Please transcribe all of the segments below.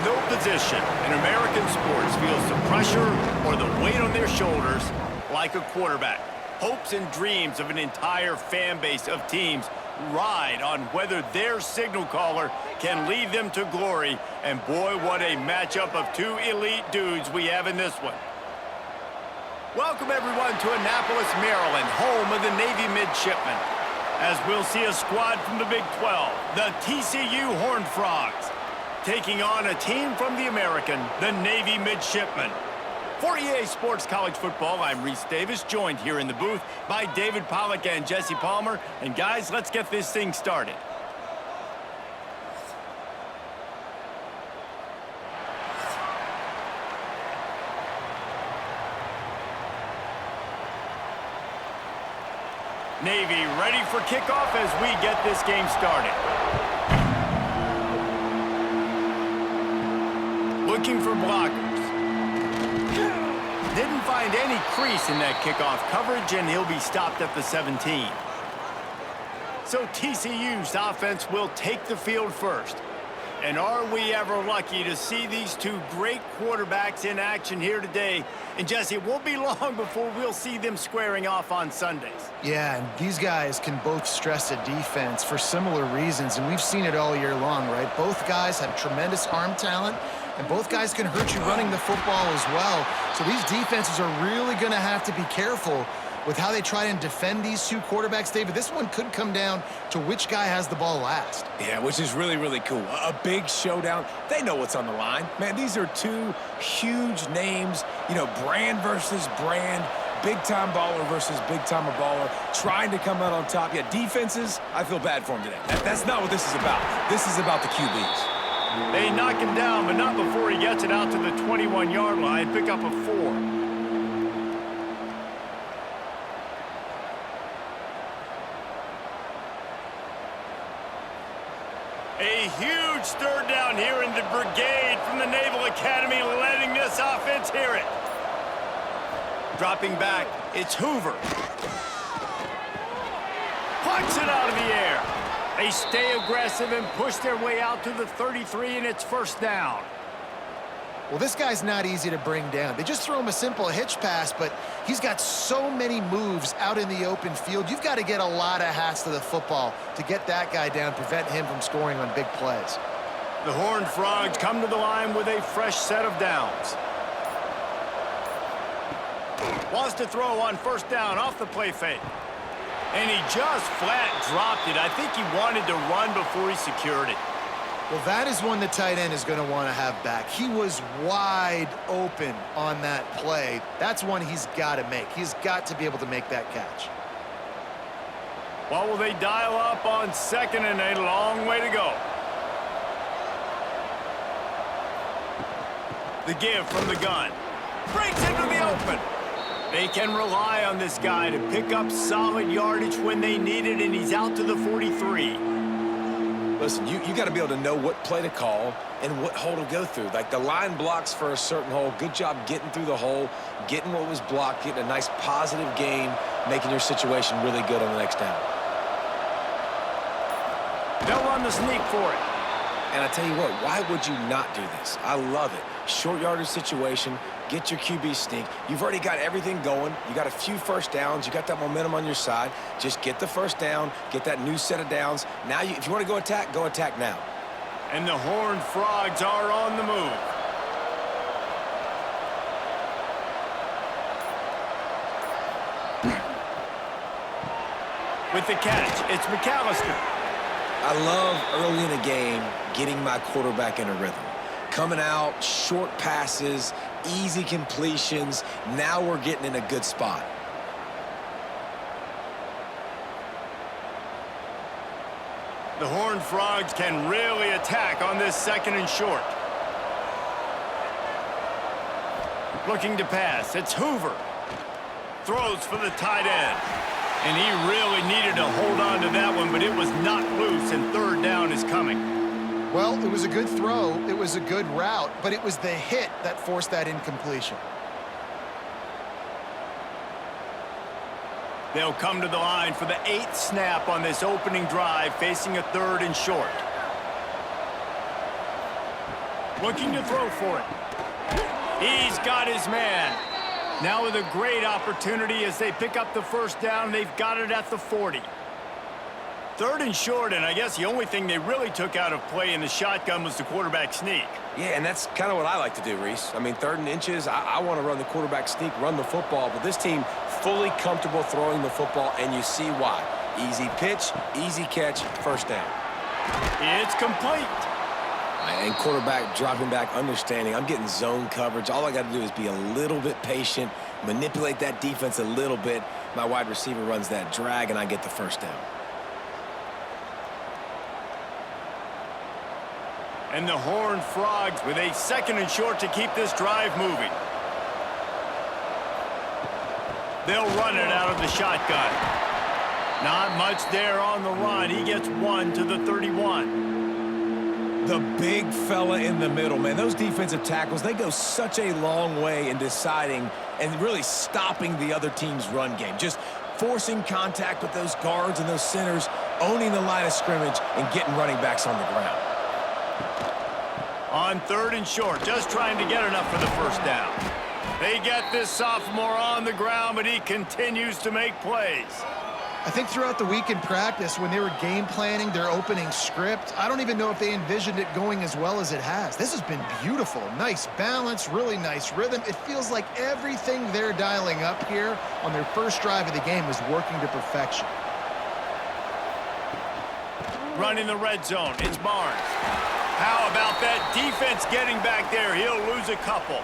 no position in American sports feels the pressure or the weight on their shoulders like a quarterback. Hopes and dreams of an entire fan base of teams ride on whether their signal caller can lead them to glory. And boy, what a matchup of two elite dudes we have in this one. Welcome everyone to Annapolis, Maryland, home of the Navy Midshipmen, as we'll see a squad from the Big 12, the TCU Horned Frogs, taking on a team from the American, the Navy Midshipmen. For EA Sports College Football, I'm Reese Davis, joined here in the booth by David Pollack and Jesse Palmer. And guys, let's get this thing started. Navy ready for kickoff as we get this game started. Looking for blockers. Didn't find any crease in that kickoff coverage, and he'll be stopped at the 17. So TCU's offense will take the field first. And are we ever lucky to see these two great quarterbacks in action here today? And Jesse, it won't be long before we'll see them squaring off on Sundays. Yeah, and these guys can both stress a defense for similar reasons, and we've seen it all year long, right? Both guys have tremendous arm talent, and both guys can hurt you running the football as well. So these defenses are really going to have to be careful with how they try and defend these two quarterbacks, David. This one could come down to which guy has the ball last. Yeah, which is really, really cool. A big showdown. They know what's on the line. Man, these are two huge names, you know, brand versus brand, big-time baller versus big-time baller, trying to come out on top. Yeah, defenses, I feel bad for them today. That's not what this is about. This is about the QBs. They knock him down, but not before he gets it out to the 21-yard line. Pick up a 4. A huge third down here in the brigade from the Naval Academy, letting this offense hear it. Dropping back, it's Hoover. Punts it out of the air. They stay aggressive and push their way out to the 33, and it's first down. Well, this guy's not easy to bring down. They just throw him a simple hitch pass, but he's got so many moves out in the open field. You've got to get a lot of hats to the football to get that guy down, prevent him from scoring on big plays. The Horned Frogs come to the line with a fresh set of downs. Wants to throw on first down off the play fake. And he just flat dropped it. I think he wanted to run before he secured it. Well, that is one the tight end is going to want to have back. He was wide open on that play. That's one he's got to make. He's got to be able to make that catch. Well, will they dial up on second and a long way to go? The give from the gun. Breaks into the open. They can rely on this guy to pick up solid yardage when they need it, and he's out to the 43. Listen, you got to be able to know what play to call and what hole to go through. Like the line blocks for a certain hole. Good job getting through the hole, getting what was blocked, getting a nice positive gain, making your situation really good on the next down. They'll run the sneak for it. And I tell you what, why would you not do this? I love it. Short yardage situation, get your QB sneak. You've already got everything going. You got a few first downs. You got that momentum on your side. Just get the first down, get that new set of downs. Now, if you want to go attack now. And the Horned Frogs are on the move. With the catch, it's McAllister. I love early in a game getting my quarterback in a rhythm. Coming out, short passes, easy completions. Now we're getting in a good spot. The Horned Frogs can really attack on this second and short. Looking to pass, it's Hoover. Throws for the tight end. And he really needed to hold on to that one, but it was not loose, and third down is coming. Well, it was a good throw. It was a good route, but it was the hit that forced that incompletion. They'll come to the line for the 8th snap on this opening drive, facing a third and short. Looking to throw for it. He's got his man. Now with a great opportunity as they pick up the first down. They've got it at the 40. 3rd and short, and I guess the only thing they really took out of play in the shotgun was the quarterback sneak. Yeah, and that's kind of what I like to do, Reese. I mean, 3rd and inches, I want to run the quarterback sneak, run the football, but this team fully comfortable throwing the football, and you see why. Easy pitch, easy catch, first down. It's complete. And quarterback dropping back, understanding. I'm getting zone coverage. All I got to do is be a little bit patient, manipulate that defense a little bit. My wide receiver runs that drag, and I get the first down. And the Horned Frogs with a 2nd and short to keep this drive moving. They'll run it out of the shotgun. Not much there on the run. He gets 1 to the 31. The big fella in the middle, man. Those defensive tackles, they go such a long way in deciding and really stopping the other team's run game. Just forcing contact with those guards and those centers, owning the line of scrimmage, and getting running backs on the ground. On 3rd and short, just trying to get enough for the first down. They get this sophomore on the ground, but he continues to make plays. I think throughout the week in practice, when they were game planning their opening script, I don't even know if they envisioned it going as well as it has. This has been beautiful. Nice balance, really nice rhythm. It feels like everything they're dialing up here on their first drive of the game is working to perfection. Running the red zone, it's Barnes. How about that defense getting back there? He'll lose a couple.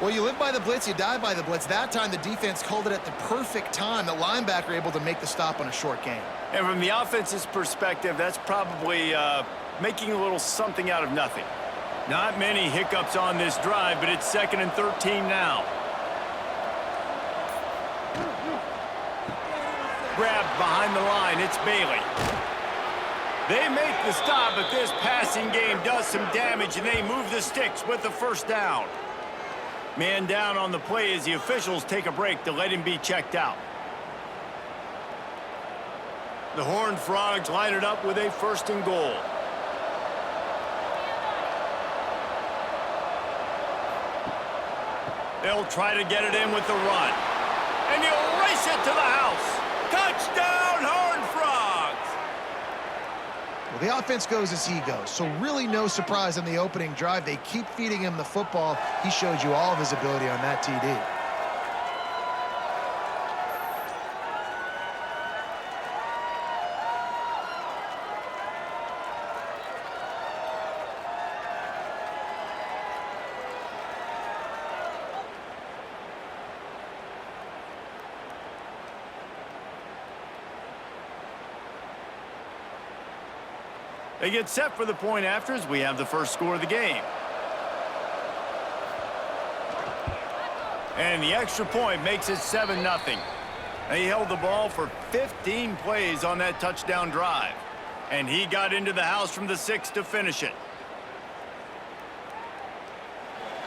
Well, you live by the blitz, you die by the blitz. That time, the defense called it at the perfect time. The linebacker able to make the stop on a short gain. And from the offense's perspective, that's probably making a little something out of nothing. Not many hiccups on this drive, but it's 2nd and 13 now. Grabbed behind the line, it's Bailey. They make the stop, but this passing game does some damage, and they move the sticks with the first down. Man down on the play as the officials take a break to let him be checked out. The Horned Frogs line it up with a 1st and goal. They'll try to get it in with the run. And he'll race it to the house. Touchdown, Horned Frogs! Well, the offense goes as he goes, so really no surprise on the opening drive. They keep feeding him the football. He showed you all of his ability on that TD. They get set for the point after as we have the first score of the game. And the extra point makes it 7-0. They held the ball for 15 plays on that touchdown drive. And he got into the house from the 6 to finish it.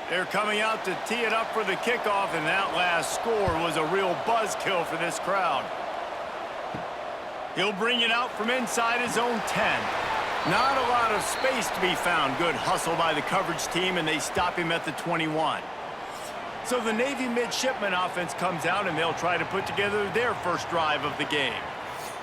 They're coming out to tee it up for the kickoff, and that last score was a real buzzkill for this crowd. He'll bring it out from inside his own 10. Not a lot of space to be found. Good hustle by the coverage team, and they stop him at the 21. So the Navy midshipman offense comes out, and they'll try to put together their first drive of the game.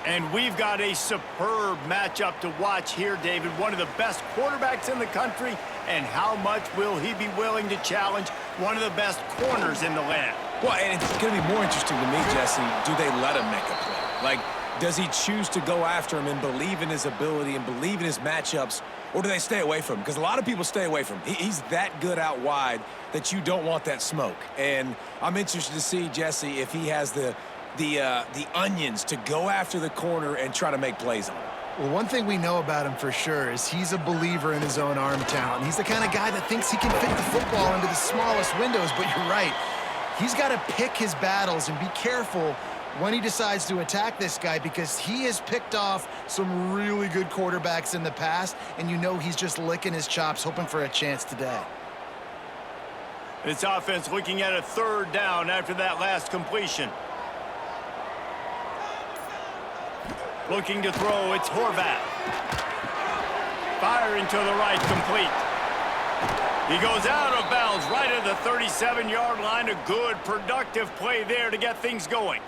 And we've got a superb matchup to watch here, David. One of the best quarterbacks in the country, and how much will he be willing to challenge one of the best corners in the land? Well, and it's going to be more interesting to me, Jesse, do they let him make a play? Like, does he choose to go after him and believe in his ability and believe in his matchups, or do they stay away from him? Because a lot of people stay away from him. He's that good out wide that you don't want that smoke. And I'm interested to see, Jesse, if he has the onions to go after the corner and try to make plays on him. Well, one thing we know about him for sure is he's a believer in his own arm talent. He's the kind of guy that thinks he can fit the football into the smallest windows, but you're right. He's got to pick his battles and be careful when he decides to attack this guy, because he has picked off some really good quarterbacks in the past, and you know he's just licking his chops, hoping for a chance today. This offense looking at a 3rd down after that last completion. Looking to throw, it's Horvath. Firing to the right, complete. He goes out of bounds right at the 37-yard line. A good, productive play there to get things going.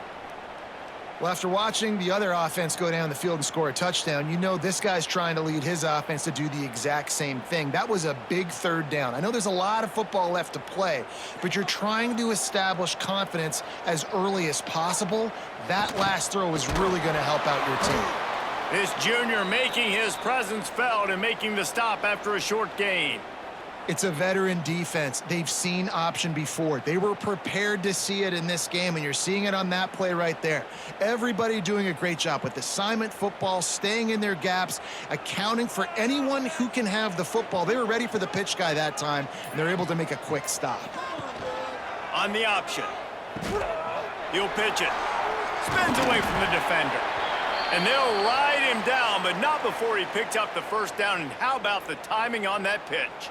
Well, after watching the other offense go down the field and score a touchdown, you know this guy's trying to lead his offense to do the exact same thing. That was a big third down. I know there's a lot of football left to play, but you're trying to establish confidence as early as possible. That last throw is really going to help out your team. This junior making his presence felt and making the stop after a short gain. It's a veteran defense. They've seen option before. They were prepared to see it in this game, and you're seeing it on that play right there. Everybody doing a great job with assignment football, staying in their gaps, accounting for anyone who can have the football. They were ready for the pitch guy that time, and they're able to make a quick stop. On the option. He'll pitch it. Spins away from the defender. And they'll ride him down, but not before he picks up the first down. And how about the timing on that pitch?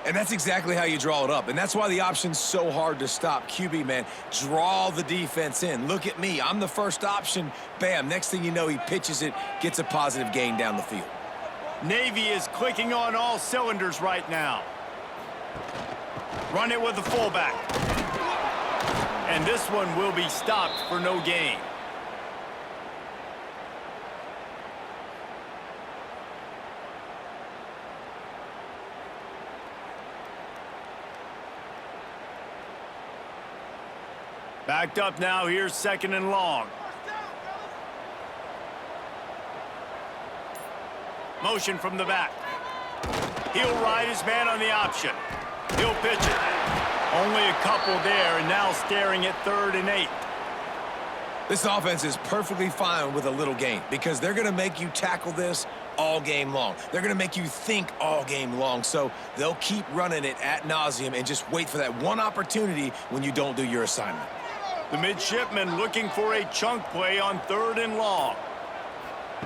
And that's exactly how you draw it up. And that's why the option's so hard to stop. QB, man, draw the defense in. Look at me. I'm the first option. Bam. Next thing you know, he pitches it, gets a positive gain down the field. Navy is clicking on all cylinders right now. Run it with the fullback. And this one will be stopped for no gain. Backed up now, here's 2nd and long. Motion from the back. He'll ride his man on the option. He'll pitch it. Only a couple there, and now staring at 3rd and 8. This offense is perfectly fine with a little gain because they're going to make you tackle this all game long. They're going to make you think all game long, so they'll keep running it ad nauseum and just wait for that one opportunity when you don't do your assignment. The midshipman looking for a chunk play on 3rd and long.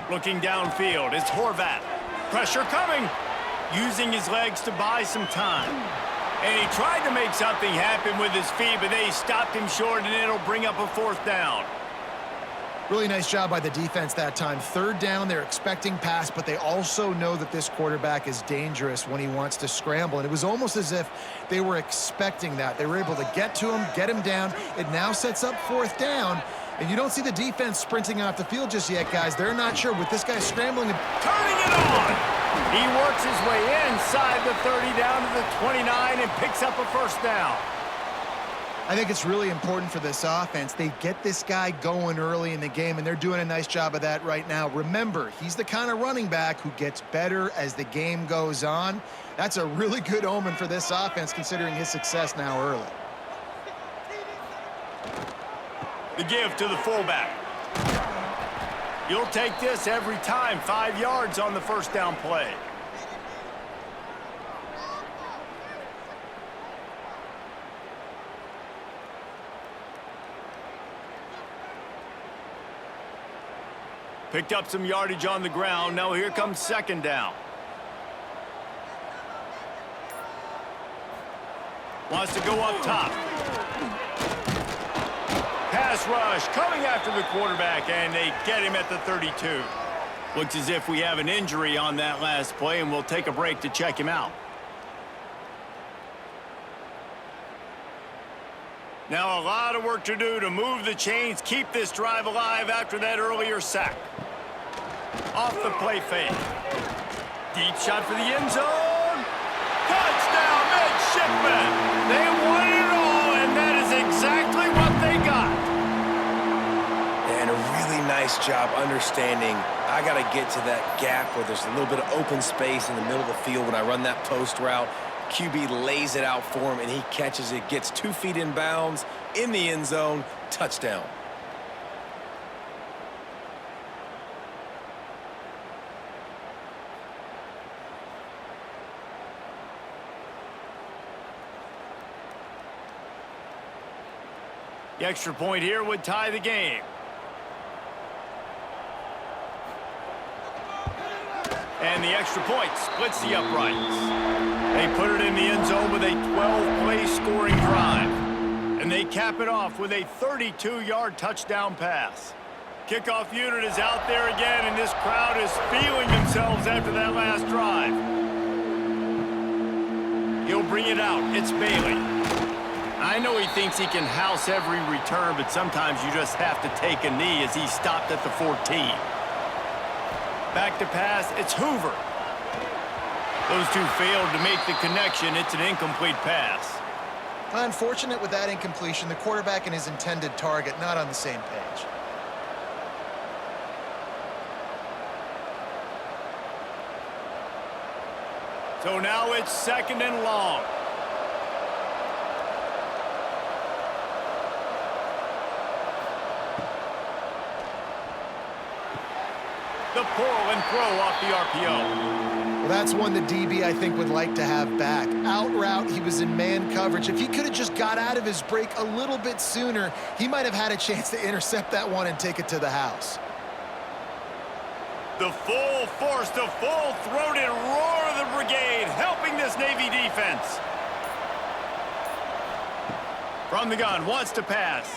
Looking downfield, it's Horvat. Pressure coming. Using his legs to buy some time. And he tried to make something happen with his feet, but they stopped him short, and it'll bring up a 4th down. Really nice job by the defense that time. 3rd down, they're expecting pass, but they also know that this quarterback is dangerous when he wants to scramble. And it was almost as if they were expecting that. They were able to get to him, get him down. It now sets up 4th down. And you don't see the defense sprinting off the field just yet, guys. They're not sure. With this guy scrambling and turning it on. He works his way inside the 30 down to the 29 and picks up a 1st down. I think it's really important for this offense. They get this guy going early in the game, and they're doing a nice job of that right now. Remember, he's the kind of running back who gets better as the game goes on. That's a really good omen for this offense, considering his success now early. The give to the fullback. You'll take this every time. 5 yards on the 1st down play. Picked up some yardage on the ground. Now here comes 2nd down. Wants to go up top. Pass rush coming after the quarterback, and they get him at the 32. Looks as if we have an injury on that last play, and we'll take a break to check him out. Now a lot of work to do to move the chains, keep this drive alive after that earlier sack. Off the play fake. Deep shot for the end zone. Touchdown, midshipmen. They won it all, and that is exactly what they got. And a really nice job understanding I got to get to that gap where there's a little bit of open space in the middle of the field when I run that post route. QB lays it out for him, and he catches it, gets 2 feet in bounds, in the end zone, touchdown. The extra point here would tie the game. And the extra point splits the uprights. They put it in the end zone with a 12-play scoring drive. And they cap it off with a 32-yard touchdown pass. Kickoff unit is out there again, and this crowd is feeling themselves after that last drive. He'll bring it out. It's Bailey. I know he thinks he can house every return, but sometimes you just have to take a knee as he stopped at the 14. Back to pass. It's Hoover. Those two failed to make the connection. It's an incomplete pass. Unfortunate with that incompletion. The quarterback and his intended target not on the same page. So now it's 2nd and long. The pull and throw off the RPO. Well, that's one the DB, I think, would like to have back. Out route, he was in man coverage. If he could have just got out of his break a little bit sooner, he might have had a chance to intercept that one and take it to the house. The full force, the full-throated roar of the brigade, helping this Navy defense. From the gun, wants to pass.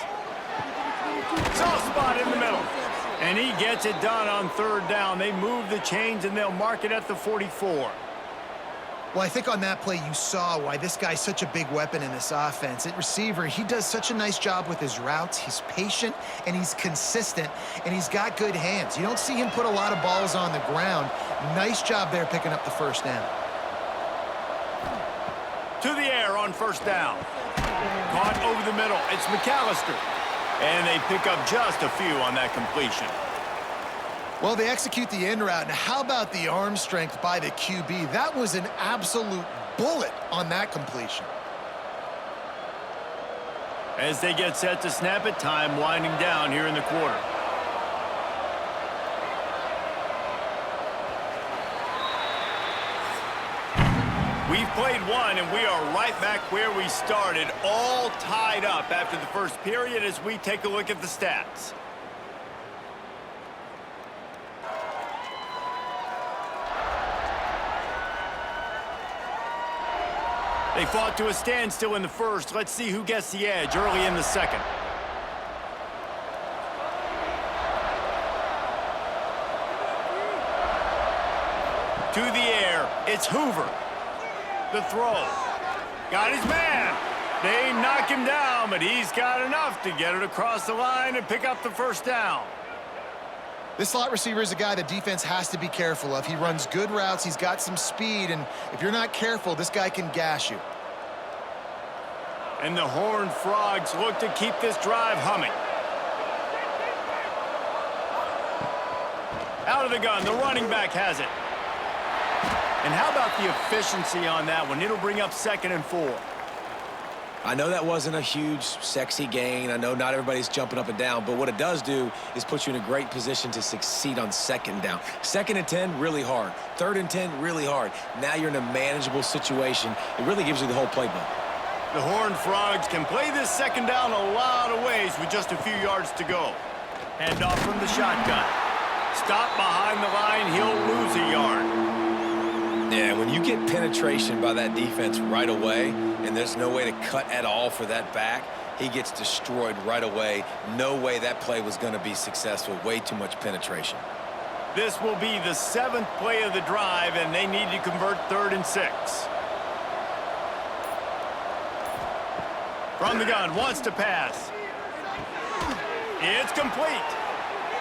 Soft spot in the middle. And he gets it done on 3rd down. They move the chains, and they'll mark it at the 44. Well, I think on that play you saw why this guy's such a big weapon in this offense. At receiver, he does such a nice job with his routes. He's patient, and he's consistent, and he's got good hands. You don't see him put a lot of balls on the ground. Nice job there picking up the 1st down. To the air on 1st down. Caught over the middle. It's McAllister. And they pick up just a few on that completion. Well, they execute the end route. Now, how about the arm strength by the QB? That was an absolute bullet on that completion. As they get set to snap it, time winding down here in the quarter. We've played one, and we are right back where we started, all tied up after the first period as we take a look at the stats. They fought to a standstill in the first. Let's see who gets the edge early in the second. To the air, it's Hoover. The throw. Got his man. They knock him down, but he's got enough to get it across the line and pick up the 1st down. This slot receiver is a guy the defense has to be careful of. He runs good routes, he's got some speed, and if you're not careful, this guy can gash you. And the Horned Frogs look to keep this drive humming. Out of the gun, the running back has it. And how about the efficiency on that one? It'll bring up 2nd and 4. I know that wasn't a huge, sexy gain. I know not everybody's jumping up and down, but what it does do is put you in a great position to succeed on 2nd down. 2nd and 10, really hard. 3rd and 10, really hard. Now you're in a manageable situation. It really gives you the whole playbook. The Horned Frogs can play this 2nd down a lot of ways with just a few yards to go. Hand off from the shotgun. Stop behind the line, he'll lose a yard. Yeah, when you get penetration by that defense right away, and there's no way to cut at all for that back, he gets destroyed right away. No way that play was going to be successful. Way too much penetration. This will be the 7th play of the drive, and they need to convert 3rd and 6. From the gun, wants to pass. It's complete.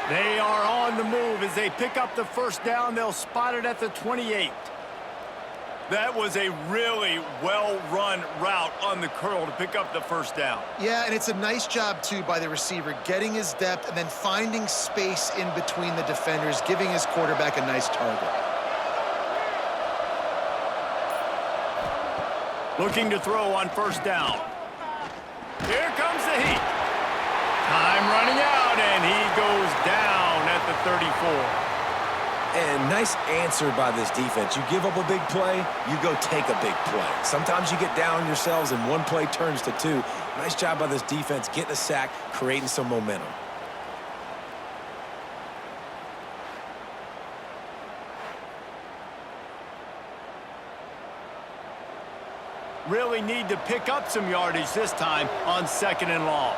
They are on the move as they pick up the 1st down. They'll spot it at the 28. That was a really well-run route on the curl to pick up the 1st down. Yeah, and it's a nice job, too, by the receiver, getting his depth and then finding space in between the defenders, giving his quarterback a nice target. Looking to throw on 1st down. Here comes the heat. Time running out, and he goes down at the 34. And nice answer by this defense. You give up a big play, you go take a big play. Sometimes you get down yourselves and one play turns to 2. Nice job by this defense getting a sack, creating some momentum. Really need to pick up some yardage this time on 2nd and long.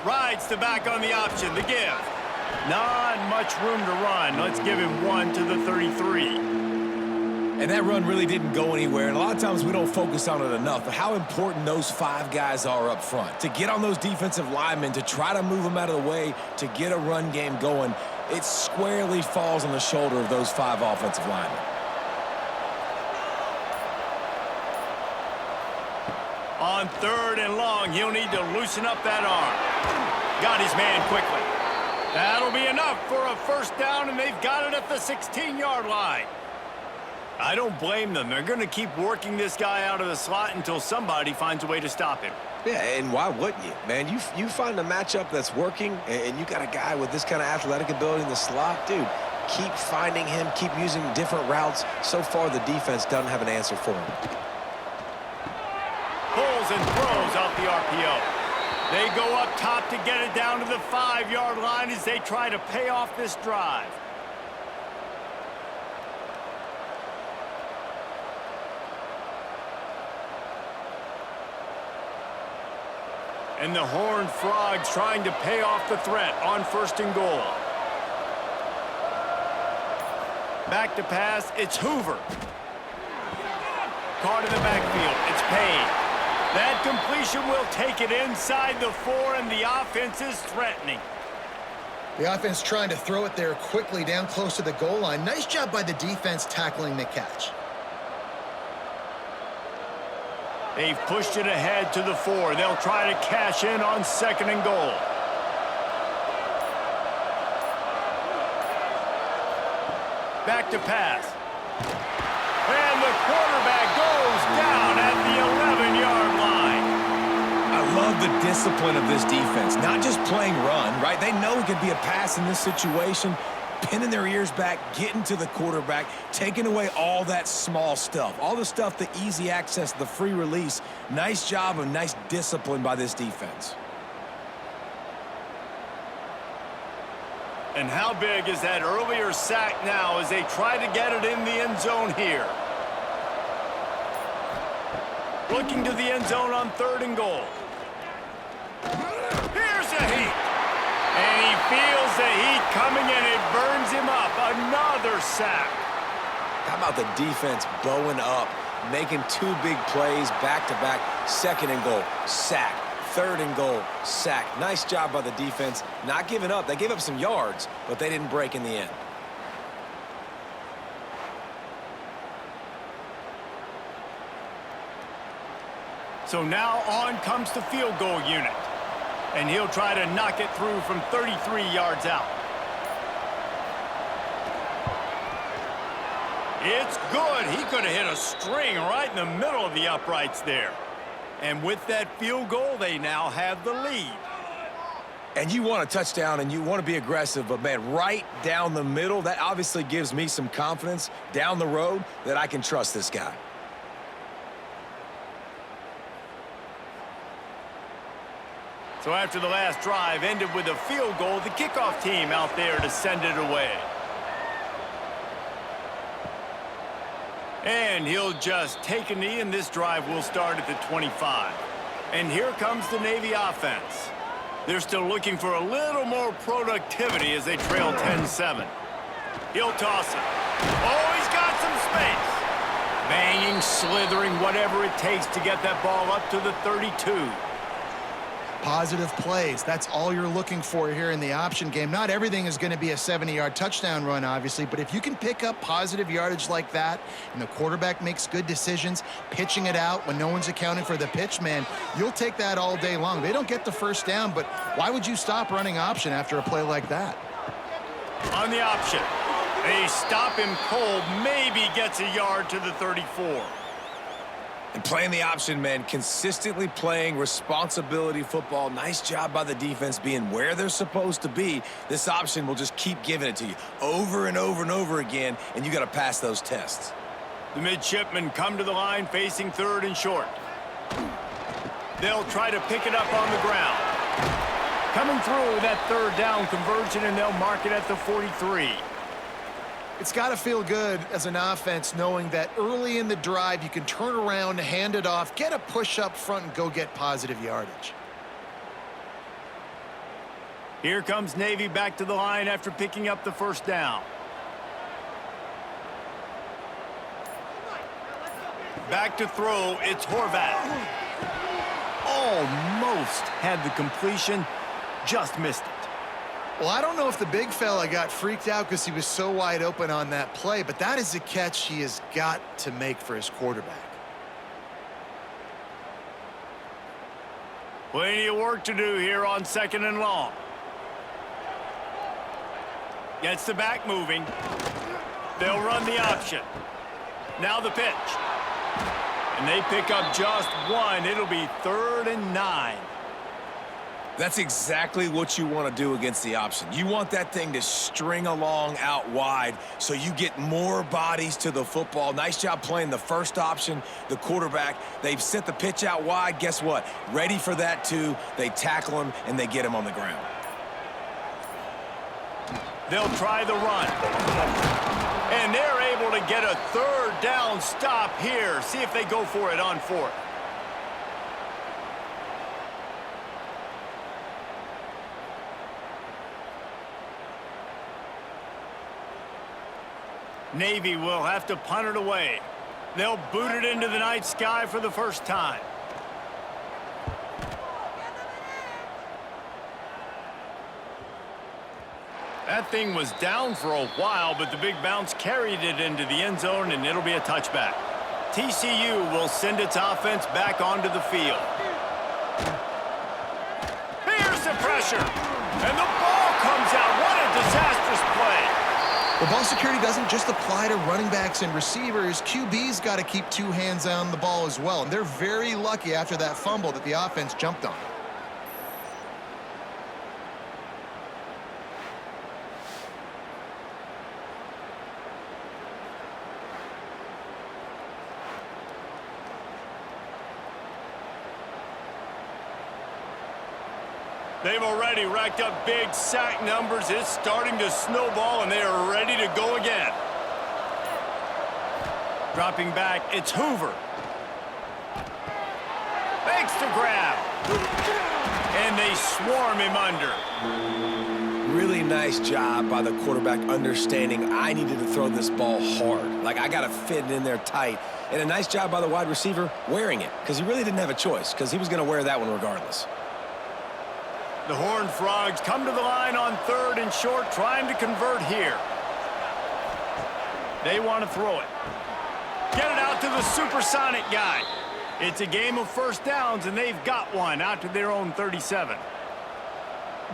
Rides the back on the option, the give. Not much room to run. Let's give him 1 to the 33. And that run really didn't go anywhere, and a lot of times we don't focus on it enough, but how important those 5 guys are up front. To get on those defensive linemen, to try to move them out of the way, to get a run game going, it squarely falls on the shoulder of those 5 offensive linemen. On 3rd and long, he'll need to loosen up that arm. Got his man quickly. That'll be enough for a first down, and they've got it at the 16-yard line. I don't blame them. They're going to keep working this guy out of the slot until somebody finds a way to stop him. Yeah, and why wouldn't you, man? You find a matchup that's working, and you got a guy with this kind of athletic ability in the slot, dude, keep finding him, keep using different routes. So far, the defense doesn't have an answer for him. Pulls and throws out the RPO. They go up top to get it down to the 5-yard line as they try to pay off this drive. And the Horned Frogs trying to pay off the threat on 1st and goal. Back to pass, it's Hoover. Caught in the backfield, it's Payne. That completion will take it inside the 4, and the offense is threatening. The offense trying to throw it there quickly down close to the goal line. Nice job by the defense tackling the catch. They've pushed it ahead to the 4. They'll try to cash in on 2nd and goal. Back to pass. And the quarterback goes down at the 11-yard line. I love the discipline of this defense. Not just playing run, right? They know it could be a pass in this situation. Pinning their ears back, getting to the quarterback, taking away all that small stuff. All the stuff, the easy access, the free release. Nice job and nice discipline by this defense. And how big is that earlier sack now as they try to get it in the end zone here? Looking to the end zone on 3rd and goal. Here's a heat. And he feels the heat coming, and it burns him up. Another sack. How about the defense bowing up, making 2 big plays back-to-back, 2nd and goal, sack, 3rd and goal, sack. Nice job by the defense, not giving up. They gave up some yards, but they didn't break in the end. So now on comes the field goal unit. And he'll try to knock it through from 33 yards out. It's good. He could have hit a string right in the middle of the uprights there. And with that field goal, they now have the lead. And you want a touchdown and you want to be aggressive, but, man, right down the middle, that obviously gives me some confidence down the road that I can trust this guy. So after the last drive ended with a field goal, the kickoff team out there to send it away. And he'll just take a knee, and this drive will start at the 25. And here comes the Navy offense. They're still looking for a little more productivity as they trail 10-7. He'll toss it. Oh, he's got some space. Banging, slithering, whatever it takes to get that ball up to the 32. Positive plays. That's all you're looking for here in the option game. Not everything is going to be a 70-yard touchdown run, obviously, but if you can pick up positive yardage like that and the quarterback makes good decisions, pitching it out when no one's accounting for the pitch, man, you'll take that all day long. They don't get the first down, but why would you stop running option after a play like that? On the option, they stop him cold, maybe gets a yard to the 34. And playing the option, man, consistently playing responsibility football. Nice job by the defense being where they're supposed to be. This option will just keep giving it to you over and over and over again, and you got to pass those tests. The midshipmen come to the line facing 3rd and short. They'll try to pick it up on the ground. Coming through with that 3rd down conversion, and they'll mark it at the 43. It's got to feel good as an offense knowing that early in the drive you can turn around, hand it off, get a push up front, and go get positive yardage. Here comes Navy back to the line after picking up the 1st down. Back to throw, it's Horvath. Almost had the completion, just missed it. Well, I don't know if the big fella got freaked out because he was so wide open on that play, but that is a catch he has got to make for his quarterback. Plenty of work to do here on 2nd and long. Gets the back moving. They'll run the option. Now the pitch. And they pick up just one. It'll be 3rd and 9. That's exactly what you want to do against the option. You want that thing to string along out wide so you get more bodies to the football. Nice job playing the first option, the quarterback. They've sent the pitch out wide. Guess what? Ready for that too. They tackle him and they get him on the ground. They'll try the run. And they're able to get a 3rd down stop here. See if they go for it on 4th. Navy will have to punt it away. They'll boot it into the night sky for the first time. That thing was down for a while, but the big bounce carried it into the end zone, and it'll be a touchback. TCU will send its offense back onto the field. Here's the pressure, and the ball comes out. What a disastrous play. Well, ball security doesn't just apply to running backs and receivers. QB's got to keep 2 hands on the ball as well, and they're very lucky after that fumble that the offense jumped on. They've already racked up big sack numbers. It's starting to snowball, and they are ready to go again. Dropping back, it's Hoover. Makes the grab. And they swarm him under. Really nice job by the quarterback understanding I needed to throw this ball hard. Like, I got to fit it in there tight. And a nice job by the wide receiver wearing it, because he really didn't have a choice, because he was going to wear that one regardless. The Horned Frogs come to the line on 3rd and short, trying to convert here. They want to throw it. Get it out to the supersonic guy. It's a game of first downs, and they've got one out to their own 37.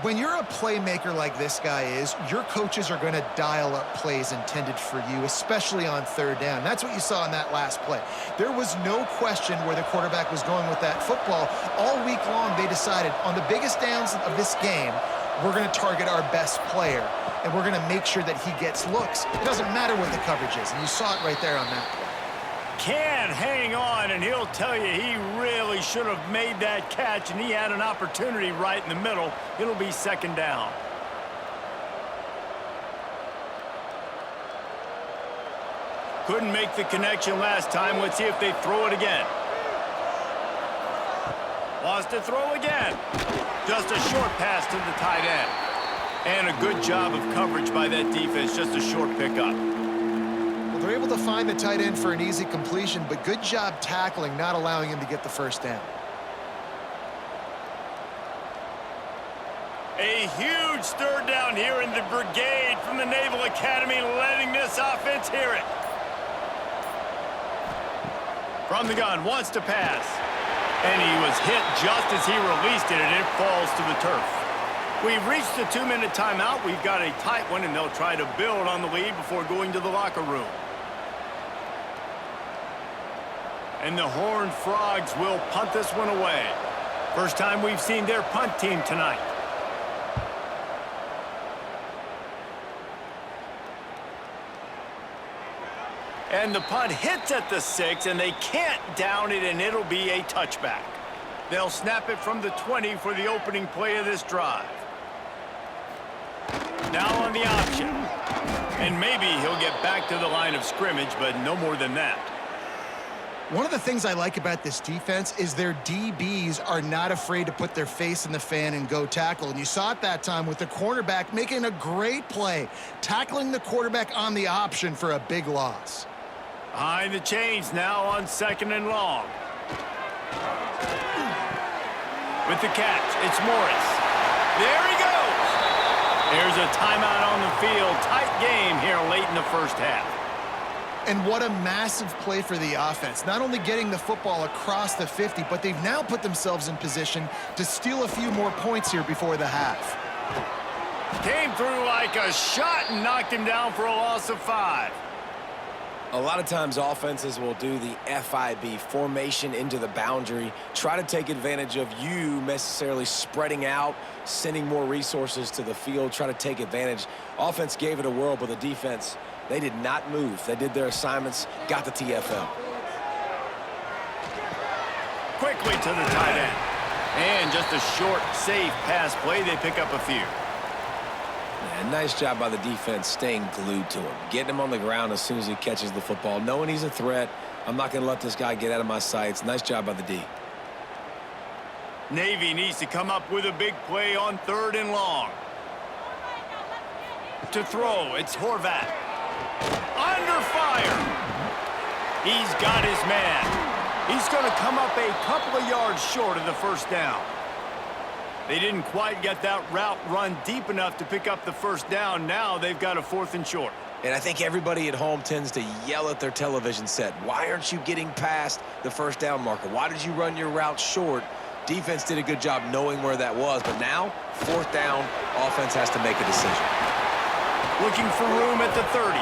When you're a playmaker like this guy is, your coaches are going to dial up plays intended for you, especially on 3rd down. That's what you saw in that last play. There was no question where the quarterback was going with that football. All week long, they decided on the biggest downs of this game, we're going to target our best player, and we're going to make sure that he gets looks. It doesn't matter what the coverage is, and you saw it right there on that play. Can hang on, and he'll tell you he really should have made that catch, and he had an opportunity right in the middle. It'll be 2nd down. Couldn't make the connection last time. Let's see if they throw it again. Lost to throw again. Just a short pass to the tight end. And a good job of coverage by that defense, just a short pickup. They're able to find the tight end for an easy completion, but good job tackling, not allowing him to get the first down. A huge 3rd down here in the brigade from the Naval Academy, letting this offense hear it. From the gun, wants to pass. And he was hit just as he released it, and it falls to the turf. We've reached the 2-minute timeout. We've got a tight one, and they'll try to build on the lead before going to the locker room. And the Horned Frogs will punt this one away. First time we've seen their punt team tonight. And the punt hits at the 6, and they can't down it, and it'll be a touchback. They'll snap it from the 20 for the opening play of this drive. Now on the option. And maybe he'll get back to the line of scrimmage, but no more than that. One of the things I like about this defense is their DBs are not afraid to put their face in the fan and go tackle. And you saw it that time with the cornerback making a great play, tackling the quarterback on the option for a big loss. Behind the chains now on 2nd and long. With the catch, it's Morris. There he goes. There's a timeout on the field. Tight game here late in the first half. And what a massive play for the offense. Not only getting the football across the 50, but they've now put themselves in position to steal a few more points here before the half. Came through like a shot and knocked him down for a loss of 5. A lot of times offenses will do the FIB, formation into the boundary, try to take advantage of you necessarily spreading out, sending more resources to the field, try to take advantage. Offense gave it a whirl, but the defense, they did not move. They did their assignments, got the TFL. Quickly to the tight end. And just a short, safe pass play. They pick up a few. Yeah, nice job by the defense staying glued to him, getting him on the ground as soon as he catches the football, knowing he's a threat. I'm not going to let this guy get out of my sights. Nice job by the D. Navy needs to come up with a big play on 3rd and long. To throw, it's Horvat. Under fire. He's got his man. He's going to come up a couple of yards short of the first down. They didn't quite get that route run deep enough to pick up the first down. Now they've got a 4th and short. And I think everybody at home tends to yell at their television set. Why aren't you getting past the first down marker? Why did you run your route short? Defense did a good job knowing where that was. But now, 4th down, offense has to make a decision. Looking for room at the 30.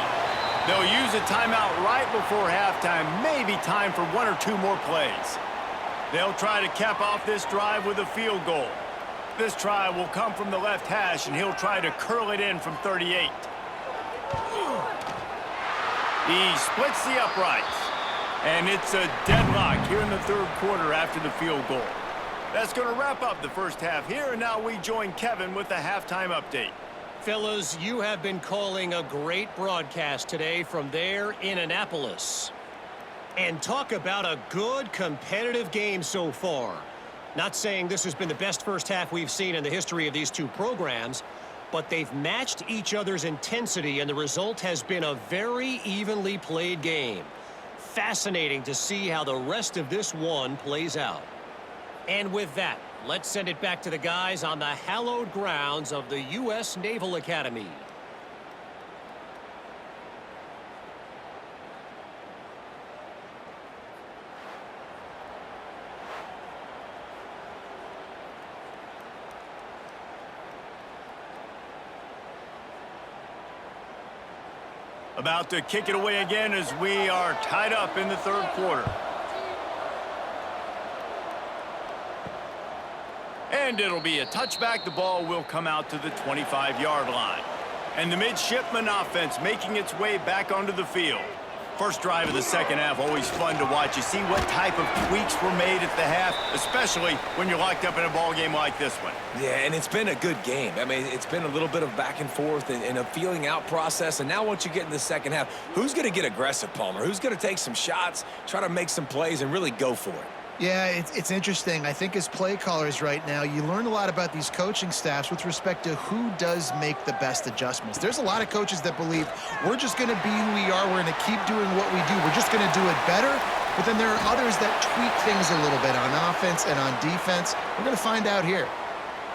They'll use a timeout right before halftime. Maybe time for 1 or 2 more plays. They'll try to cap off this drive with a field goal. This try will come from the left hash, and he'll try to curl it in from 38. He splits the uprights. And it's a deadlock here in the 3rd quarter after the field goal. That's going to wrap up the first half here, and now we join Kevin with the halftime update. Fellas, you have been calling a great broadcast today from there in Annapolis. And talk about a good competitive game so far. Not saying this has been the best first half we've seen in the history of these two programs, but they've matched each other's intensity, and the result has been a very evenly played game. Fascinating to see how the rest of this one plays out. And with that, let's send it back to the guys on the hallowed grounds of the U.S. Naval Academy. About to kick it away again as we are tied up in the 3rd quarter. And it'll be a touchback. The ball will come out to the 25-yard line. And the midshipman offense making its way back onto the field. First drive of the second half, always fun to watch. You see what type of tweaks were made at the half, especially when you're locked up in a ball game like this one. Yeah, and it's been a good game. I mean, it's been a little bit of back and forth and a feeling out process. And now once you get in the second half, who's going to get aggressive, Palmer? Who's going to take some shots, try to make some plays, and really go for it? Yeah, it's interesting. I think as play callers right now, you learn a lot about these coaching staffs with respect to who does make the best adjustments. There's a lot of coaches that believe we're just going to be who we are. We're going to keep doing what we do. We're just going to do it better. But then there are others that tweak things a little bit on offense and on defense. We're going to find out here.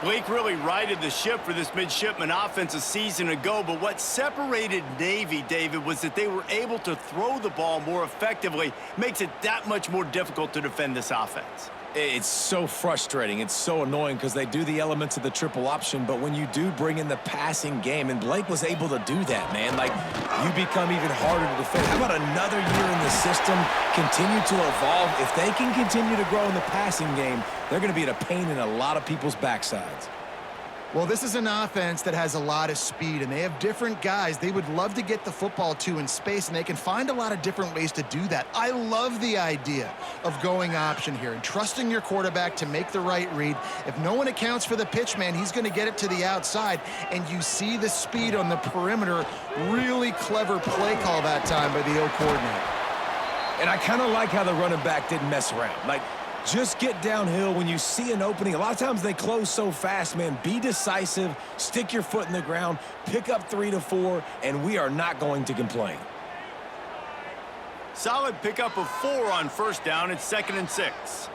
Blake really righted the ship for this midshipman offense a season ago, but what separated Navy, David, was that they were able to throw the ball more effectively. Makes it that much more difficult to defend this offense. It's so frustrating. It's so annoying because they do the elements of the triple option, but when you do bring in the passing game, and Blake was able to do that, man, like, you become even harder to defend. How about another year in the system, continue to evolve? If they can continue to grow in the passing game, they're going to be at a pain in a lot of people's backsides. Well, this is an offense that has a lot of speed, and they have different guys they would love to get the football to in space, and they can find a lot of different ways to do that. I love the idea of going option here and trusting your quarterback to make the right read. If no one accounts for the pitch, man, he's going to get it to the outside, and you see the speed on the perimeter. Really clever play call that time by the O coordinator. And I kind of like how the running back didn't mess around. Like, just get downhill when you see an opening. A lot of times they close so fast, man. Be decisive, stick your foot in the ground, pick up 3 to 4, and we are not going to complain. Solid pickup of 4 on first down. It's 2nd and 6.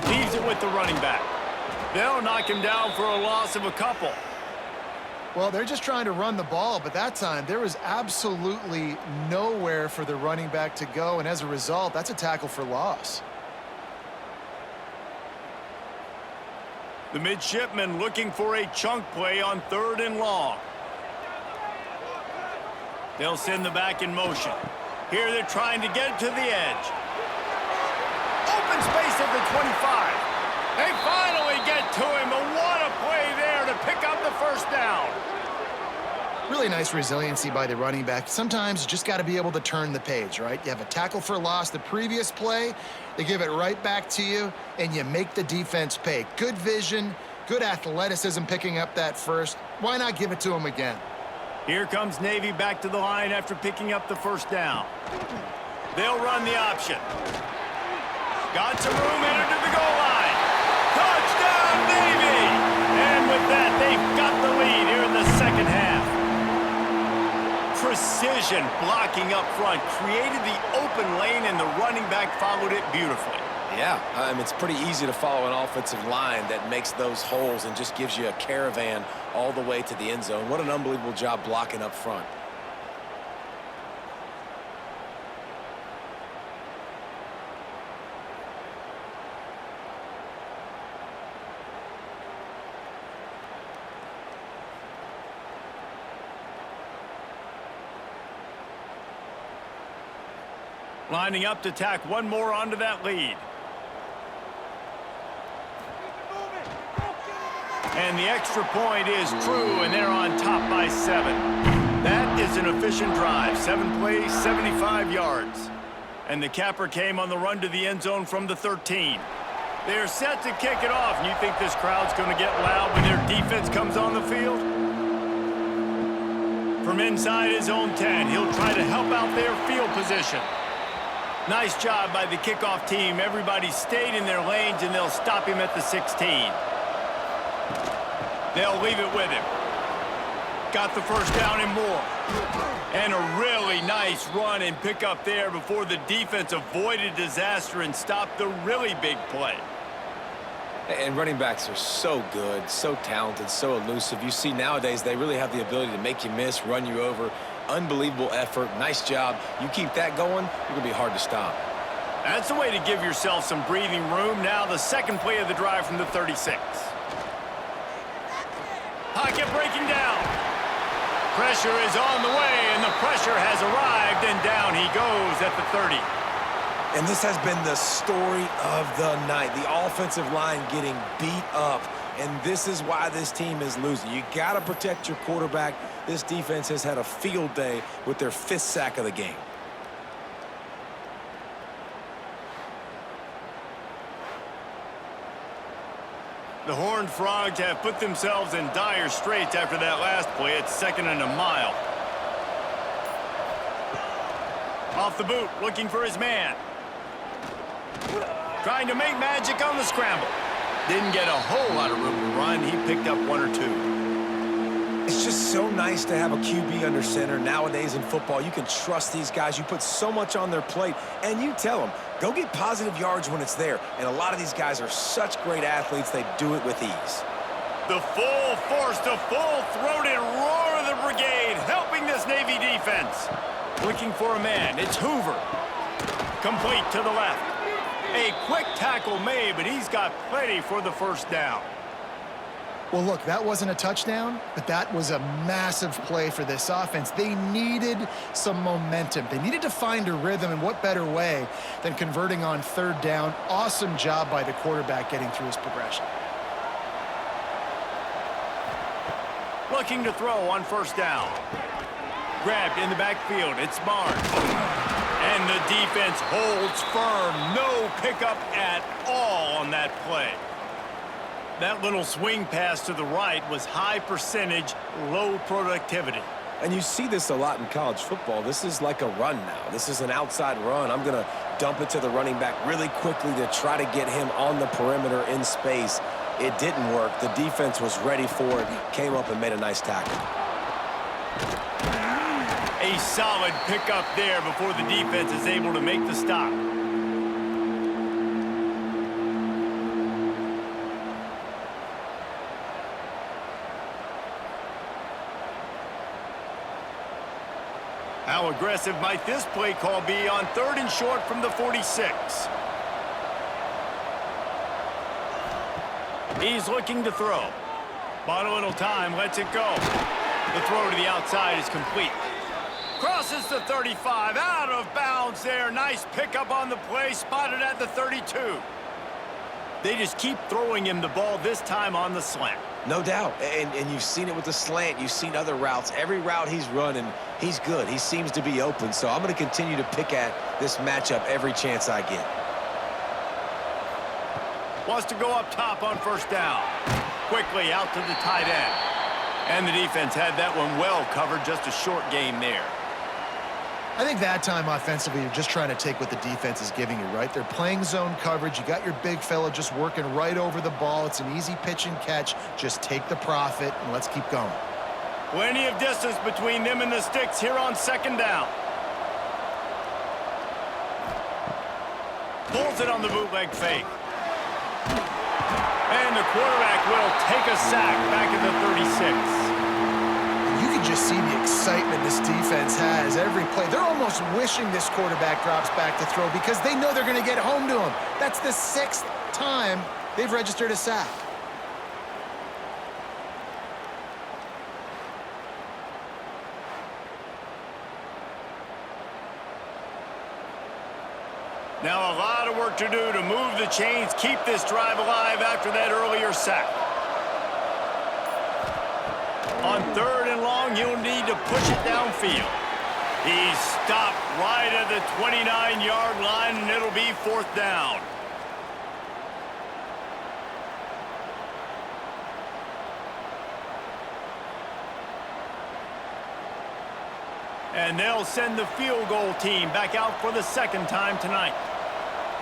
Leaves it with the running back. They'll knock him down for a loss of a couple. Well, they're just trying to run the ball, but that time there was absolutely nowhere for the running back to go, and as a result, that's a tackle for loss. The midshipmen looking for a chunk play on 3rd and long. They'll send the back in motion. Here they're trying to get it to the edge. Open space at the 25. They finally get to him, but what a play there to pick up the first down. Really nice resiliency by the running back. Sometimes you just got to be able to turn the page, right? You have a tackle for loss the previous play, they give it right back to you, and you make the defense pay. Good vision, good athleticism picking up that first. Why not give it to him again? Here comes Navy back to the line after picking up the first down. They'll run the option. Got some room, entered to the goal line. Touchdown, Navy! And with that, they've got the lead here in the second half. Precision blocking up front created the open lane, and the running back followed it beautifully. Yeah, it's pretty easy to follow an offensive line that makes those holes and just gives you a caravan all the way to the end zone. What an unbelievable job blocking up front. Lining up to tack one more onto that lead. And the extra point is true, and they're on top by 7. That is an efficient drive. 7 plays, 75 yards. And the capper came on the run to the end zone from the 13. They're set to kick it off, and you think this crowd's going to get loud when their defense comes on the field? From inside his own 10, he'll try to help out their field position. Nice job by the kickoff team. Everybody stayed in their lanes, and they'll stop him at the 16. They'll leave it with him. Got the first down and more. And a really nice run and pick up there before the defense avoided disaster and stopped the really big play. And running backs are so good, so talented, so elusive. You see nowadays they really have the ability to make you miss, run you over. Unbelievable effort. Nice job. You keep that going, you're going to be hard to stop. That's the way to give yourself some breathing room. Now the second play of the drive from the 36. Pocket breaking down. Pressure is on the way, and the pressure has arrived, and down he goes at the 30. And this has been the story of the night. The offensive line getting beat up, and this is why this team is losing. You got to protect your quarterback. This defense has had a field day with their 5th sack of the game. The Horned Frogs have put themselves in dire straits after that last play. It's 2nd and a mile. Off the boot, looking for his man. Trying to make magic on the scramble. Didn't get a whole lot of room to run. He picked up 1 or 2. It's just so nice to have a QB under center. Nowadays in football, you can trust these guys. You put so much on their plate, and you tell them, go get positive yards when it's there. And a lot of these guys are such great athletes, they do it with ease. The full force, the full-throated roar of the brigade, helping this Navy defense. Looking for a man, it's Hoover. Complete to the left. A quick tackle made, but he's got plenty for the first down. Well, look, that wasn't a touchdown, but that was a massive play for this offense. They needed some momentum. They needed to find a rhythm, and what better way than converting on 3rd down. Awesome job by the quarterback getting through his progression. Looking to throw on first down. Grabbed in the backfield. It's Barnes. And the defense holds firm. No pickup at all on that play. That little swing pass to the right was high percentage, low productivity. And you see this a lot in college football. This is like a run now. This is an outside run. I'm going to dump it to the running back really quickly to try to get him on the perimeter in space. It didn't work. The defense was ready for it, came up and made a nice tackle. A solid pickup there before the defense is able to make the stop. How aggressive might this play call be on 3rd and short from the 46? He's looking to throw. Bought a little time, lets it go. The throw to the outside is complete. Crosses the 35, out of bounds there. Nice pickup on the play, spotted at the 32. They just keep throwing him the ball, this time on the slant. No doubt, and you've seen it with the slant. You've seen other routes. Every route he's running, he's good. He seems to be open, so I'm going to continue to pick at this matchup every chance I get. Wants to go up top on 1st down. Quickly out to the tight end. And the defense had that one well covered, just a short game there. I think that time offensively, you're just trying to take what the defense is giving you, right? They're playing zone coverage. You got your big fella just working right over the ball. It's an easy pitch and catch. Just take the profit and let's keep going. Plenty of distance between them and the sticks here on 2nd down. Pulls it on the bootleg fake. And the quarterback will take a sack back at the 36. You can just see the excitement this defense has every play. They're almost wishing this quarterback drops back to throw because they know they're going to get home to him. That's the 6th time they've registered a sack. Now a lot of work to do to move the chains, keep this drive alive after that earlier sack. On 3rd and long, he'll need to push it downfield. He's stopped right at the 29-yard line, and it'll be 4th down. And they'll send the field goal team back out for the 2nd time tonight.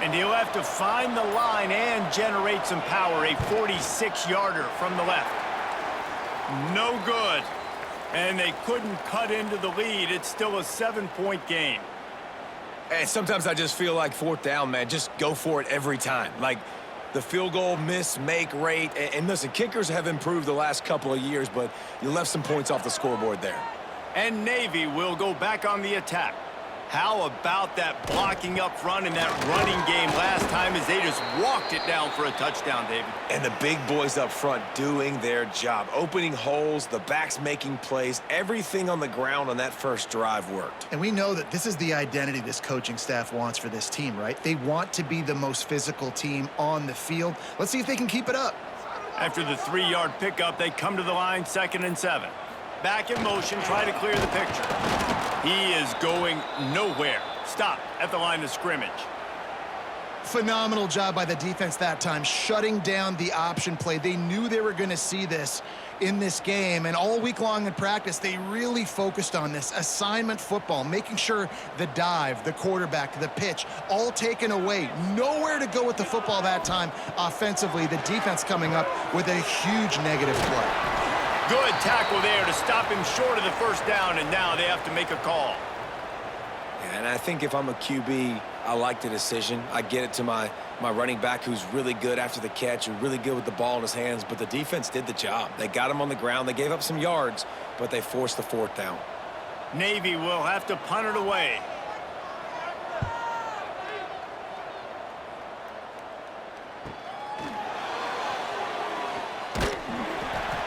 And he'll have to find the line and generate some power. A 46-yarder from the left. No good. And they couldn't cut into the lead. It's still a 7-point game. And sometimes I just feel like 4th down, man, just go for it every time. Like the field goal miss-make rate. And listen, kickers have improved the last couple of years, but you left some points off the scoreboard there. And Navy will go back on the attack. How about that blocking up front in that running game last time as they just walked it down for a touchdown, David? And the big boys up front doing their job. Opening holes, the backs making plays. Everything on the ground on that first drive worked. And we know that this is the identity this coaching staff wants for this team, right? They want to be the most physical team on the field. Let's see if they can keep it up. After the 3-yard pickup, they come to the line, 2nd and 7. Back in motion, try to clear the picture. He is going nowhere. Stop at the line of scrimmage. Phenomenal job by the defense that time, shutting down the option play. They knew they were going to see this in this game, and all week long in practice, they really focused on this assignment football, making sure the dive, the quarterback, the pitch, all taken away. Nowhere to go with the football that time offensively. The defense coming up with a huge negative play. Good tackle there to stop him short of the 1st down, and now they have to make a call. And I think if I'm a QB, I like the decision. I get it to my running back who's really good after the catch and really good with the ball in his hands, but the defense did the job. They got him on the ground. They gave up some yards, but they forced the 4th down. Navy will have to punt it away.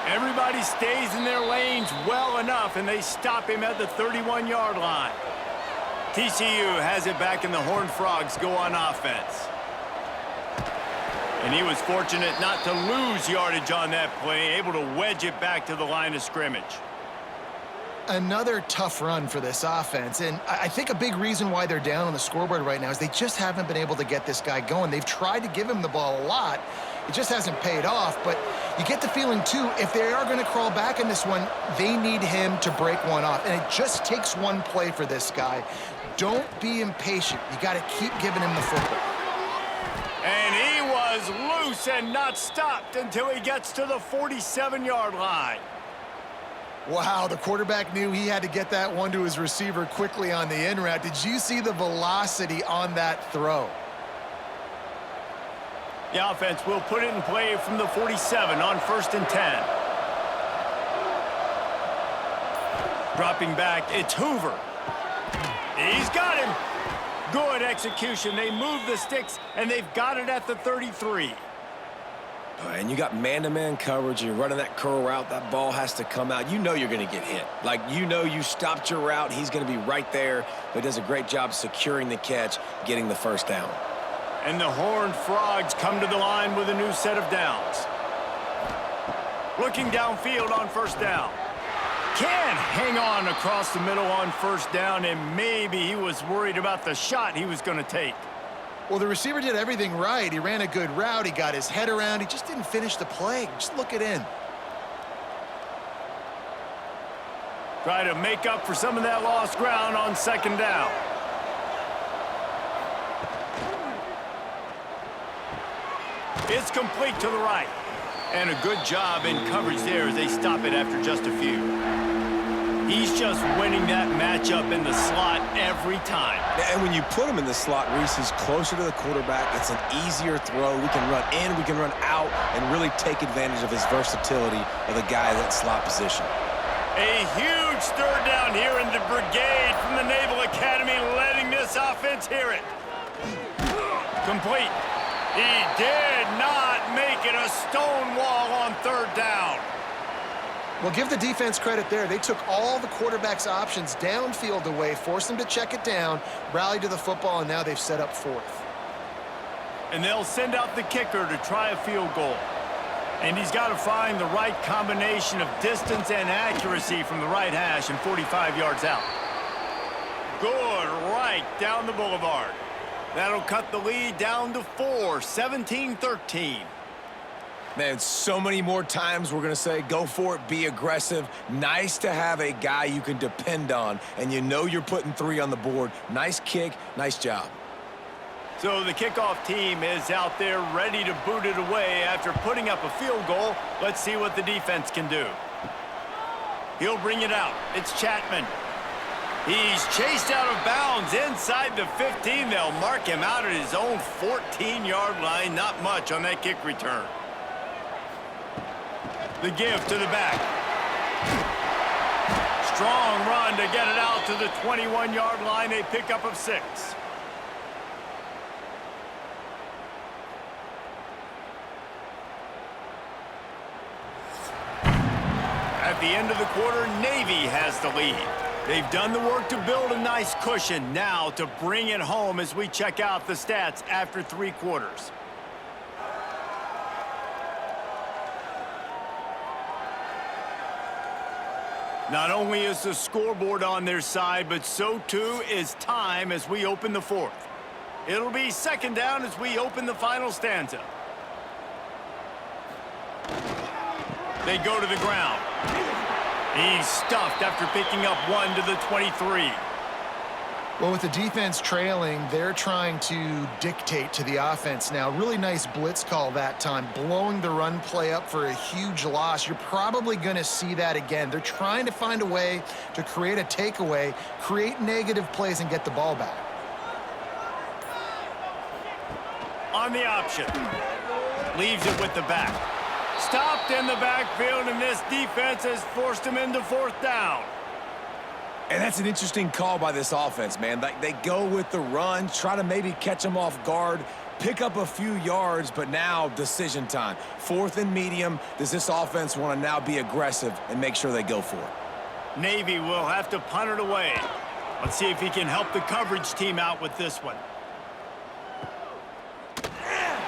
Everybody stays in their lanes well enough, and they stop him at the 31-yard line. TCU has it back, and the Horned Frogs go on offense. And he was fortunate not to lose yardage on that play, able to wedge it back to the line of scrimmage. Another tough run for this offense, and I think a big reason why they're down on the scoreboard right now is they just haven't been able to get this guy going. They've tried to give him the ball a lot. It just hasn't paid off, but you get the feeling, too, if they are going to crawl back in this one, they need him to break one off, and it just takes one play for this guy. Don't be impatient. You got to keep giving him the football. And he was loose and not stopped until he gets to the 47-yard line. Wow, the quarterback knew he had to get that one to his receiver quickly on the in route. Did you see the velocity on that throw? The offense will put it in play from the 47 on 1st and 10. Dropping back, it's Hoover. He's got him. Good execution. They move the sticks, and they've got it at the 33. And you got man-to-man coverage. You're running that curl route. That ball has to come out. You know you're going to get hit. Like, you know you stopped your route. He's going to be right there. But he does a great job securing the catch, getting the first down. And the Horned Frogs come to the line with a new set of downs. Looking downfield on 1st down. Can't hang on across the middle on 1st down, and maybe he was worried about the shot he was going to take. Well, the receiver did everything right. He ran a good route. He got his head around. He just didn't finish the play. Just look it in. Try to make up for some of that lost ground on 2nd down. It's complete to the right. And a good job in coverage there as they stop it after just a few. He's just winning that matchup in the slot every time. And when you put him in the slot, Reese, he's closer to the quarterback. It's an easier throw. We can run in, we can run out, and really take advantage of his versatility of the guy in that slot position. A huge 3rd down here in the brigade from the Naval Academy, letting this offense hear it. Complete. He did not make it a stone wall on 3rd down. Well, give the defense credit there. They took all the quarterback's options downfield away, forced them to check it down, rallied to the football, and now they've set up 4th. And they'll send out the kicker to try a field goal. And he's got to find the right combination of distance and accuracy from the right hash and 45 yards out. Good right down the boulevard. That'll cut the lead down to 4, 17-13. Man, so many more times we're going to say, go for it, be aggressive. Nice to have a guy you can depend on, and you know you're putting 3 on the board. Nice kick, nice job. So the kickoff team is out there ready to boot it away after putting up a field goal. Let's see what the defense can do. He'll bring it out. It's Chapman. He's chased out of bounds inside the 15. They'll mark him out at his own 14-yard line. Not much on that kick return. The give to the back. Strong run to get it out to the 21-yard line. They pick up of 6. At the end of the quarter, Navy has the lead. They've done the work to build a nice cushion. Now to bring it home as we check out the stats after 3 quarters. Not only is the scoreboard on their side, but so too is time as we open the 4th. It'll be 2nd down as we open the final stanza. They go to the ground. He's stuffed after picking up 1 to the 23. Well, with the defense trailing, they're trying to dictate to the offense now. Really nice blitz call that time, blowing the run play up for a huge loss. You're probably going to see that again. They're trying to find a way to create a takeaway, create negative plays, and get the ball back. On the option. Leaves it with the back. Stopped in the backfield, and this defense has forced him into 4th down. And that's an interesting call by this offense, man. They go with the run, try to maybe catch them off guard, pick up a few yards, but now decision time. 4th and medium. Does this offense want to now be aggressive and make sure they go for it? Navy will have to punt it away. Let's see if he can help the coverage team out with this one.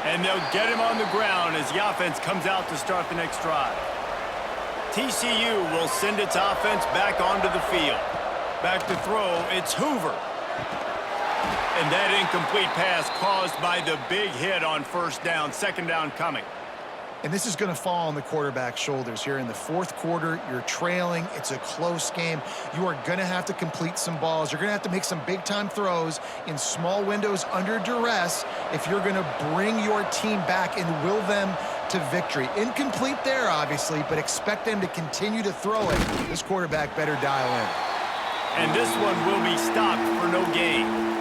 And they'll get him on the ground as the offense comes out to start the next drive. TCU will send its offense back onto the field. Back to throw, it's Hoover. And that incomplete pass caused by the big hit on 1st down, 2nd down coming. And this is going to fall on the quarterback's shoulders here in the 4th quarter. You're trailing. It's a close game. You are going to have to complete some balls. You're going to have to make some big-time throws in small windows under duress if you're going to bring your team back and will them to victory. Incomplete there, obviously, but expect them to continue to throw it. This quarterback better dial in. And this one will be stopped for no gain.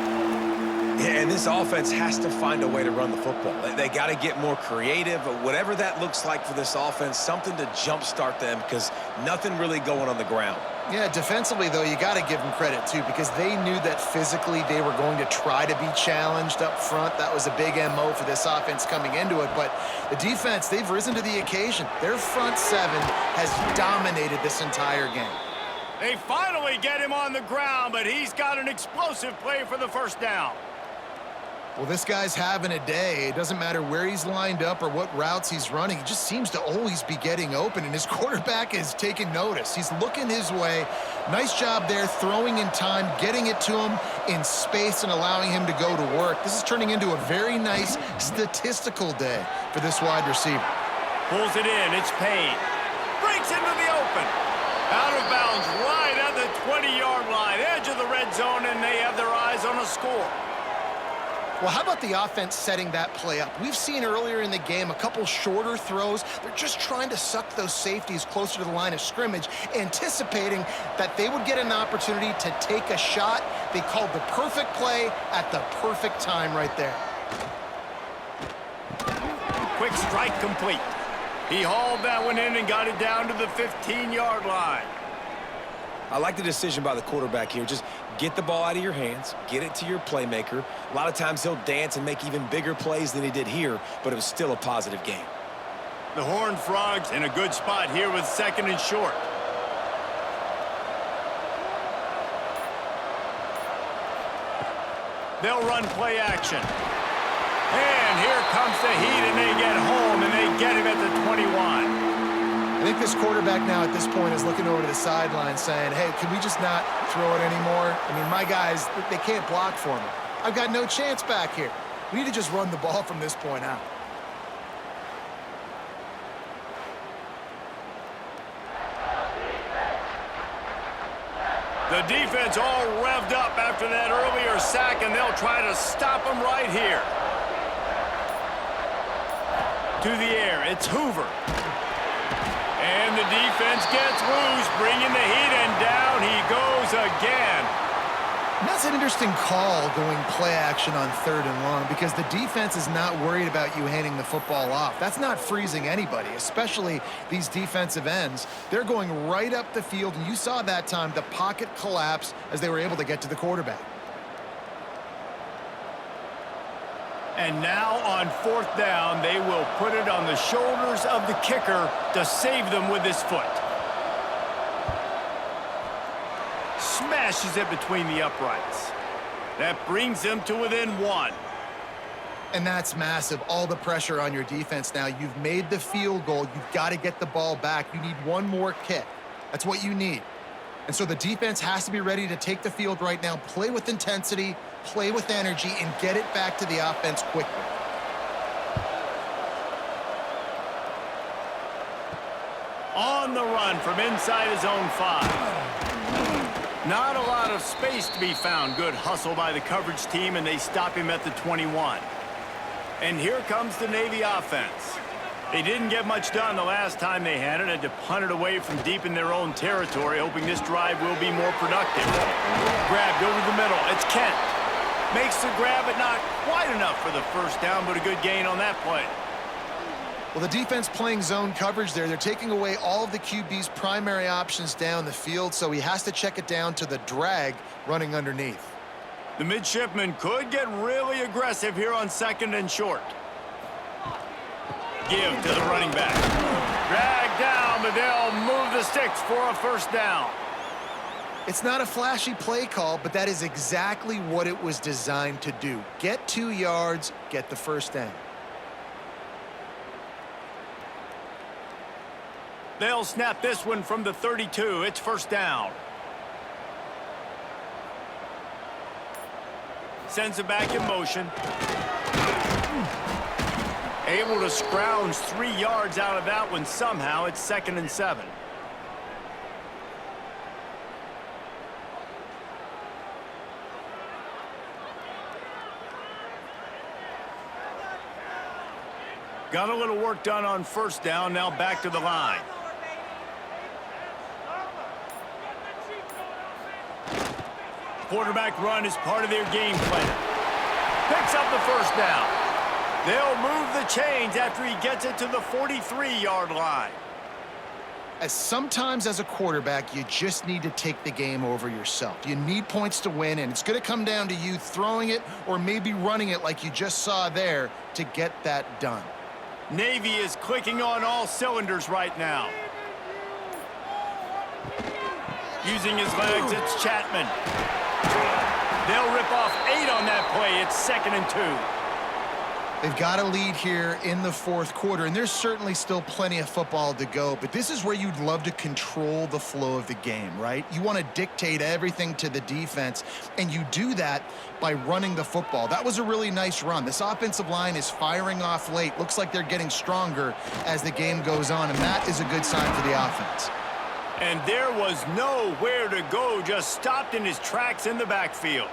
Yeah, and this offense has to find a way to run the football. They got to get more creative, whatever that looks like for this offense, something to jumpstart them because nothing really going on the ground. Yeah, defensively, though, you got to give them credit, too, because they knew that physically they were going to try to be challenged up front. That was a big MO for this offense coming into it. But the defense, they've risen to the occasion. Their front seven has dominated this entire game. They finally get him on the ground, but he's got an explosive play for the first down. Well, this guy's having a day. It doesn't matter where he's lined up or what routes he's running. He just seems to always be getting open, and his quarterback is taking notice. He's looking his way. Nice job there, throwing in time, getting it to him in space and allowing him to go to work. This is turning into a very nice statistical day for this wide receiver. Pulls it in. It's Payne. Breaks into the open. Out of bounds right at the 20-yard line. Edge of the red zone, and they have their eyes on a score. Well, how about the offense setting that play up? We've seen earlier in the game a couple shorter throws. They're just trying to suck those safeties closer to the line of scrimmage, anticipating that they would get an opportunity to take a shot. They called the perfect play at the perfect time right there. Quick strike complete. He hauled that one in and got it down to the 15-yard line. I like the decision by the quarterback here. Just get the ball out of your hands, get it to your playmaker. A lot of times he'll dance and make even bigger plays than he did here, but it was still a positive game. The Horned Frogs in a good spot here with second and short. They'll run play action. And here comes the heat, and they get home, and they get him at the 21. I think this quarterback now at this point is looking over to the sideline saying, hey, can we just not throw it anymore? I mean, my guys, they can't block for me. I've got no chance back here. We need to just run the ball from this point out. The defense all revved up after that earlier sack, and they'll try to stop him right here. To the air, it's Hoover. And the defense gets loose, bringing the heat, and down he goes again. And that's an interesting call going play action on 3rd and long because the defense is not worried about you handing the football off. That's not freezing anybody, especially these defensive ends. They're going right up the field, and you saw that time the pocket collapse as they were able to get to the quarterback. And now on 4th down, they will put it on the shoulders of the kicker to save them with his foot. Smashes it between the uprights. That brings them to within 1. And that's massive. All the pressure on your defense now. You've made the field goal. You've got to get the ball back. You need one more kick. That's what you need. And so the defense has to be ready to take the field right now, play with intensity, play with energy, and get it back to the offense quickly. On the run from inside his own 5. Not a lot of space to be found. Good hustle by the coverage team, and they stop him at the 21. And here comes the Navy offense. They didn't get much done the last time they had it. Had to punt it away from deep in their own territory, hoping this drive will be more productive. Grabbed over the middle. It's Kent. Makes the grab, but not quite enough for the first down, but a good gain on that play. Well, the defense playing zone coverage there. They're taking away all of the QB's primary options down the field, so he has to check it down to the drag running underneath. The midshipman could get really aggressive here on 2nd and short. Give to the running back. Drag down, but they'll move the sticks for a first down. It's not a flashy play call, but that is exactly what it was designed to do. Get 2 yards, get the first down. They'll snap this one from the 32. It's first down. Sends it back in motion. Able to scrounge 3 yards out of that one somehow. It's 2nd and 7. Got a little work done on first down, now back to the line. Quarterback run is part of their game plan. Picks up the first down. They'll move the chains after he gets it to the 43-yard line. Sometimes as a quarterback, you just need to take the game over yourself. You need points to win, and it's going to come down to you throwing it or maybe running it like you just saw there to get that done. Navy is clicking on all cylinders right now. Using his legs, it's Chapman. They'll rip off 8 on that play. It's 2nd and 2. They've got a lead here in the fourth quarter, and there's certainly still plenty of football to go, but this is where you'd love to control the flow of the game, right? You want to dictate everything to the defense, and you do that by running the football. That was a really nice run. This offensive line is firing off late. Looks like they're getting stronger as the game goes on, and that is a good sign for the offense. And there was nowhere to go, just stopped in his tracks in the backfield.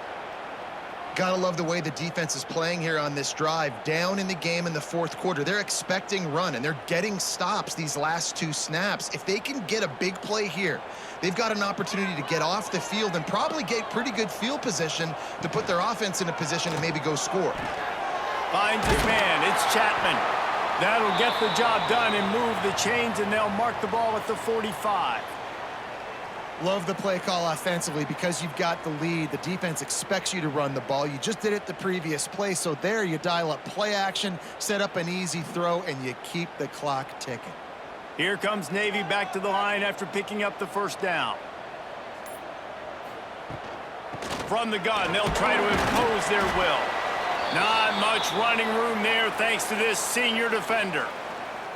Gotta love the way the defense is playing here on this drive. Down in the game in the fourth quarter, they're expecting run, and they're getting stops these last 2 snaps. If they can get a big play here, they've got an opportunity to get off the field and probably get pretty good field position to put their offense in a position to maybe go score. Finds his man. It's Chapman. That'll get the job done and move the chains, and they'll mark the ball at the 45. Love the play call offensively because you've got the lead. The defense expects you to run the ball. You just did it the previous play, so there you dial up play action, set up an easy throw, and you keep the clock ticking. Here comes Navy back to the line after picking up the first down. From the gun, they'll try to impose their will. Not much running room there thanks to this senior defender.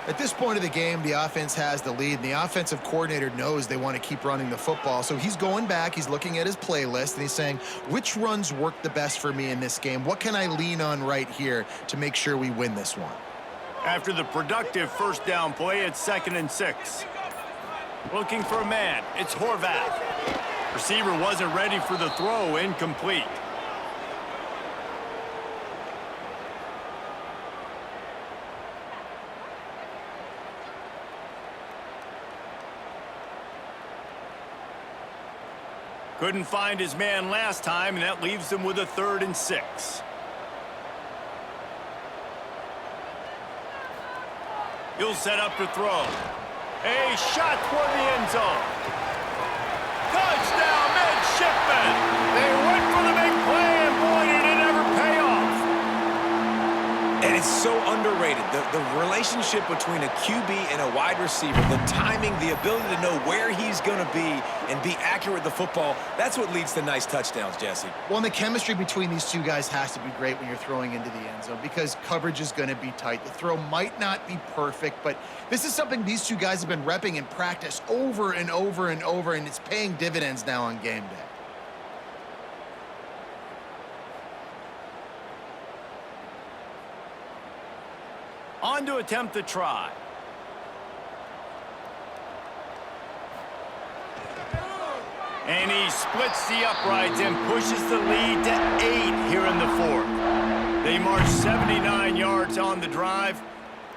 At this point of the game, the offense has the lead, and the offensive coordinator knows they want to keep running the football. So he's going back, he's looking at his playlist, and he's saying, which runs work the best for me in this game? What can I lean on right here to make sure we win this one? After the productive first down play, it's 2nd and 6. Looking for a man, it's Horvath. Receiver wasn't ready for the throw, incomplete. Couldn't find his man last time, and that leaves them with a 3rd and 6. He'll set up to throw. A shot toward the end zone. Touchdown, midshipmen! They went for the big play, and boy, did it ever pay off. And it's so underrated. The relationship between a QB and a wide receiver, the timing, the ability to know where he's going to be and be accurate with the football, that's what leads to nice touchdowns, Jesse. Well, and the chemistry between these two guys has to be great when you're throwing into the end zone because coverage is going to be tight. The throw might not be perfect, but this is something these two guys have been repping in practice over and over and over, and it's paying dividends now on game day. On to attempt the try. And he splits the uprights and pushes the lead to 8 here in the fourth. They march 79 yards on the drive,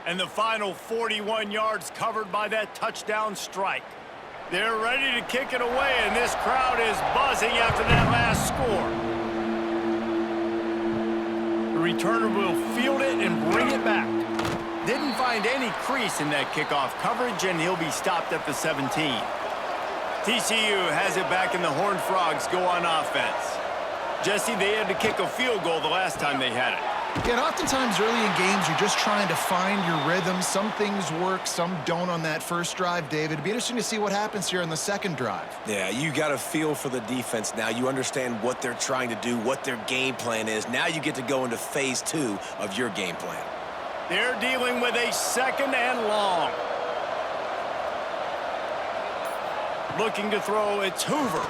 and the final 41 yards covered by that touchdown strike. They're ready to kick it away, and this crowd is buzzing after that last score. The returner will field it and bring it back. Didn't find any crease in that kickoff coverage, and he'll be stopped at the 17. TCU has it back, and the Horned Frogs go on offense. Jesse, they had to kick a field goal the last time they had it. Yeah, and oftentimes early in games, you're just trying to find your rhythm. Some things work, some don't on that first drive, David. It'd be interesting to see what happens here on the second drive. Yeah, you got a feel for the defense now. You understand what they're trying to do, what their game plan is. Now you get to go into phase 2 of your game plan. They're dealing with a 2nd and long. Looking to throw, it's Hoover.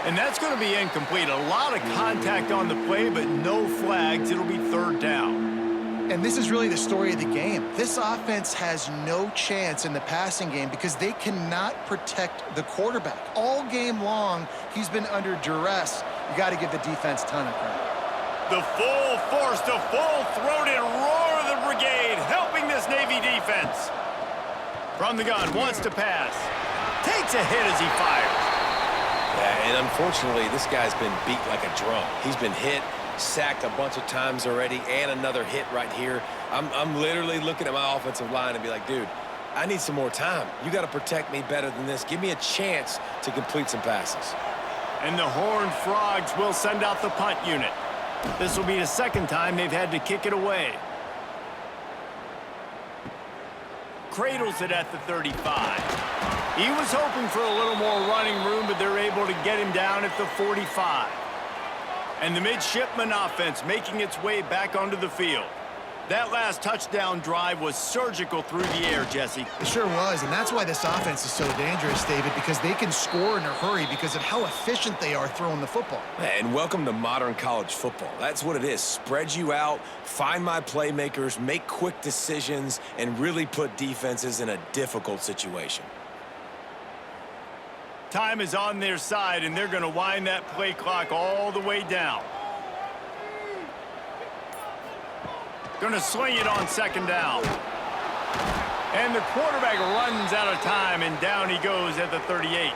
And that's going to be incomplete. A lot of contact on the play, but no flags. It'll be 3rd down. And this is really the story of the game. This offense has no chance in the passing game because they cannot protect the quarterback. All game long, he's been under duress. You got to give the defense a ton of credit. The full force, the full-throated roar of the Navy defense. From the gun, wants to pass. Takes a hit as he fires. Yeah, and unfortunately, this guy's been beat like a drum. He's been hit, sacked a bunch of times already, and another hit right here. I'm literally looking at my offensive line and be like, dude, I need some more time. You got to protect me better than this. Give me a chance to complete some passes. And the Horned Frogs will send out the punt unit. This will be the second time they've had to kick it away. Cradles it at the 35. He was hoping for a little more running room, but they're able to get him down at the 45. And the midshipman offense making its way back onto the field. That last touchdown drive was surgical through the air, Jesse. It sure was, and that's why this offense is so dangerous, David, because they can score in a hurry because of how efficient they are throwing the football. And welcome to modern college football. That's what it is. Spread you out, find my playmakers, make quick decisions, and really put defenses in a difficult situation. Time is on their side, and they're going to wind that play clock all the way down. Going to sling it on second down. And the quarterback runs out of time, and down he goes at the 38.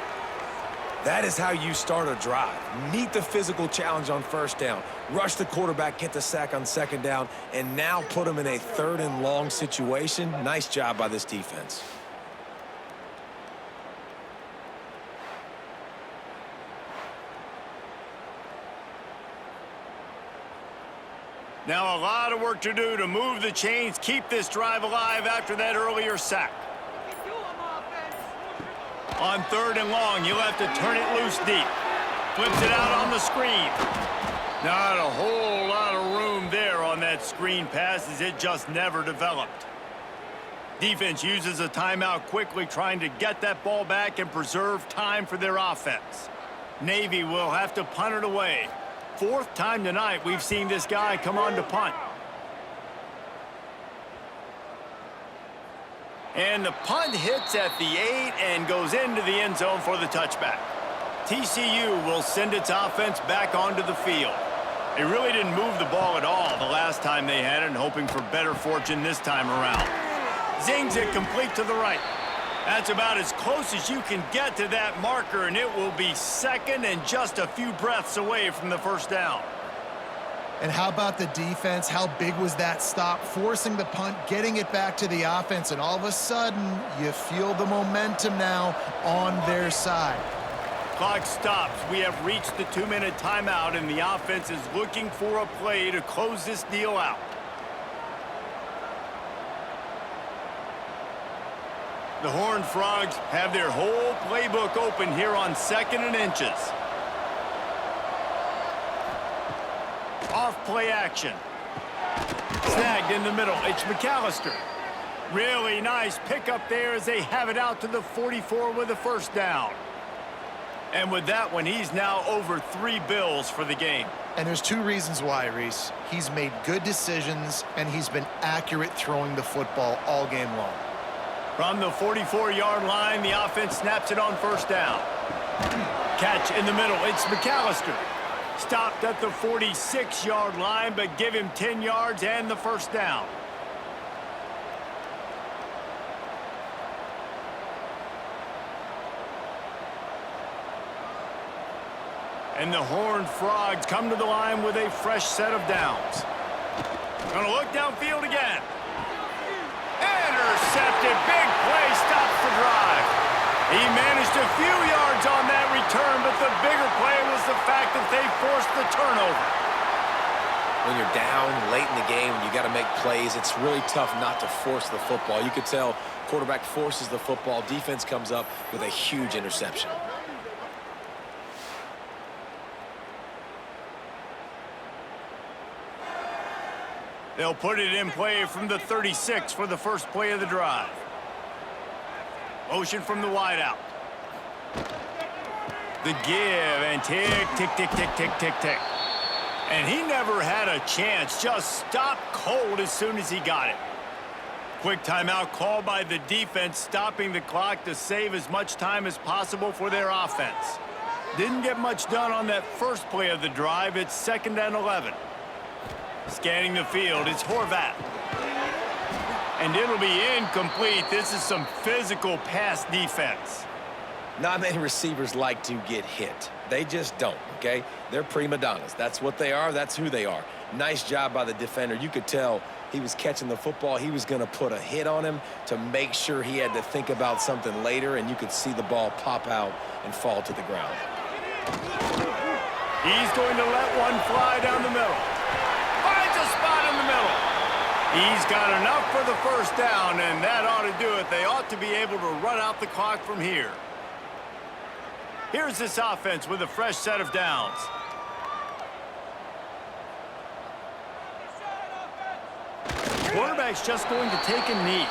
That is how you start a drive. Meet the physical challenge on first down. Rush the quarterback, get the sack on second down, and now put him in a third and long situation. Nice job by this defense. Now a lot of work to do to move the chains, keep this drive alive after that earlier sack. On third and long, you'll have to turn it loose deep. Flips it out on the screen. Not a whole lot of room there on that screen pass as it just never developed. Defense uses a timeout quickly, trying to get that ball back and preserve time for their offense. Navy will have to punt it away. Fourth time tonight we've seen this guy come on to punt. And the punt hits at the 8 and goes into the end zone for the touchback. TCU will send its offense back onto the field. They really didn't move the ball at all the last time they had it, and hoping for better fortune this time around. Zings it complete to the right. That's about as close as you can get to that marker, and it will be second and just a few breaths away from the first down. And how about the defense? How big was that stop? Forcing the punt, getting it back to the offense, and all of a sudden, you feel the momentum now on their side. Clock stops. We have reached the 2-minute timeout, and the offense is looking for a play to close this deal out. The Horned Frogs have their whole playbook open here on 2nd and inches. Off play action. Snagged in the middle. It's McAllister. Really nice pickup there as they have it out to the 44 with a first down. And with that one, he's now over 3 bills for the game. And there's 2 reasons why, Reese. He's made good decisions, and he's been accurate throwing the football all game long. From the 44-yard line, the offense snaps it on first down. Catch in the middle. It's McAllister. Stopped at the 46-yard line, but give him 10 yards and the first down. And the Horned Frogs come to the line with a fresh set of downs. Gonna look downfield again. Intercepted. Big play. Stops the drive. He managed a few yards on that return, but the bigger play was the fact that they forced the turnover. When you're down late in the game and you got to make plays, it's really tough not to force the football. You could tell quarterback forces the football. Defense comes up with a huge interception. They'll put it in play from the 36 for the first play of the drive. Motion from the wideout. The give and tick, tick, tick, tick, tick, tick, tick. And he never had a chance. Just stopped cold as soon as he got it. Quick timeout called by the defense, stopping the clock to save as much time as possible for their offense. Didn't get much done on that first play of the drive. It's 2nd and 11. Scanning the field, it's Horvat. And it'll be incomplete. This is some physical pass defense. Not many receivers like to get hit. They just don't, okay? They're prima donnas. That's what they are. That's who they are. Nice job by the defender. You could tell he was catching the football. He was going to put a hit on him to make sure he had to think about something later, and you could see the ball pop out and fall to the ground. He's going to let one fly down the middle. Finds a spot in the middle. He's got enough for the first down, and that ought to do it. They ought to be able to run out the clock from here. Here's this offense with a fresh set of downs. Quarterback's just going to take a knee.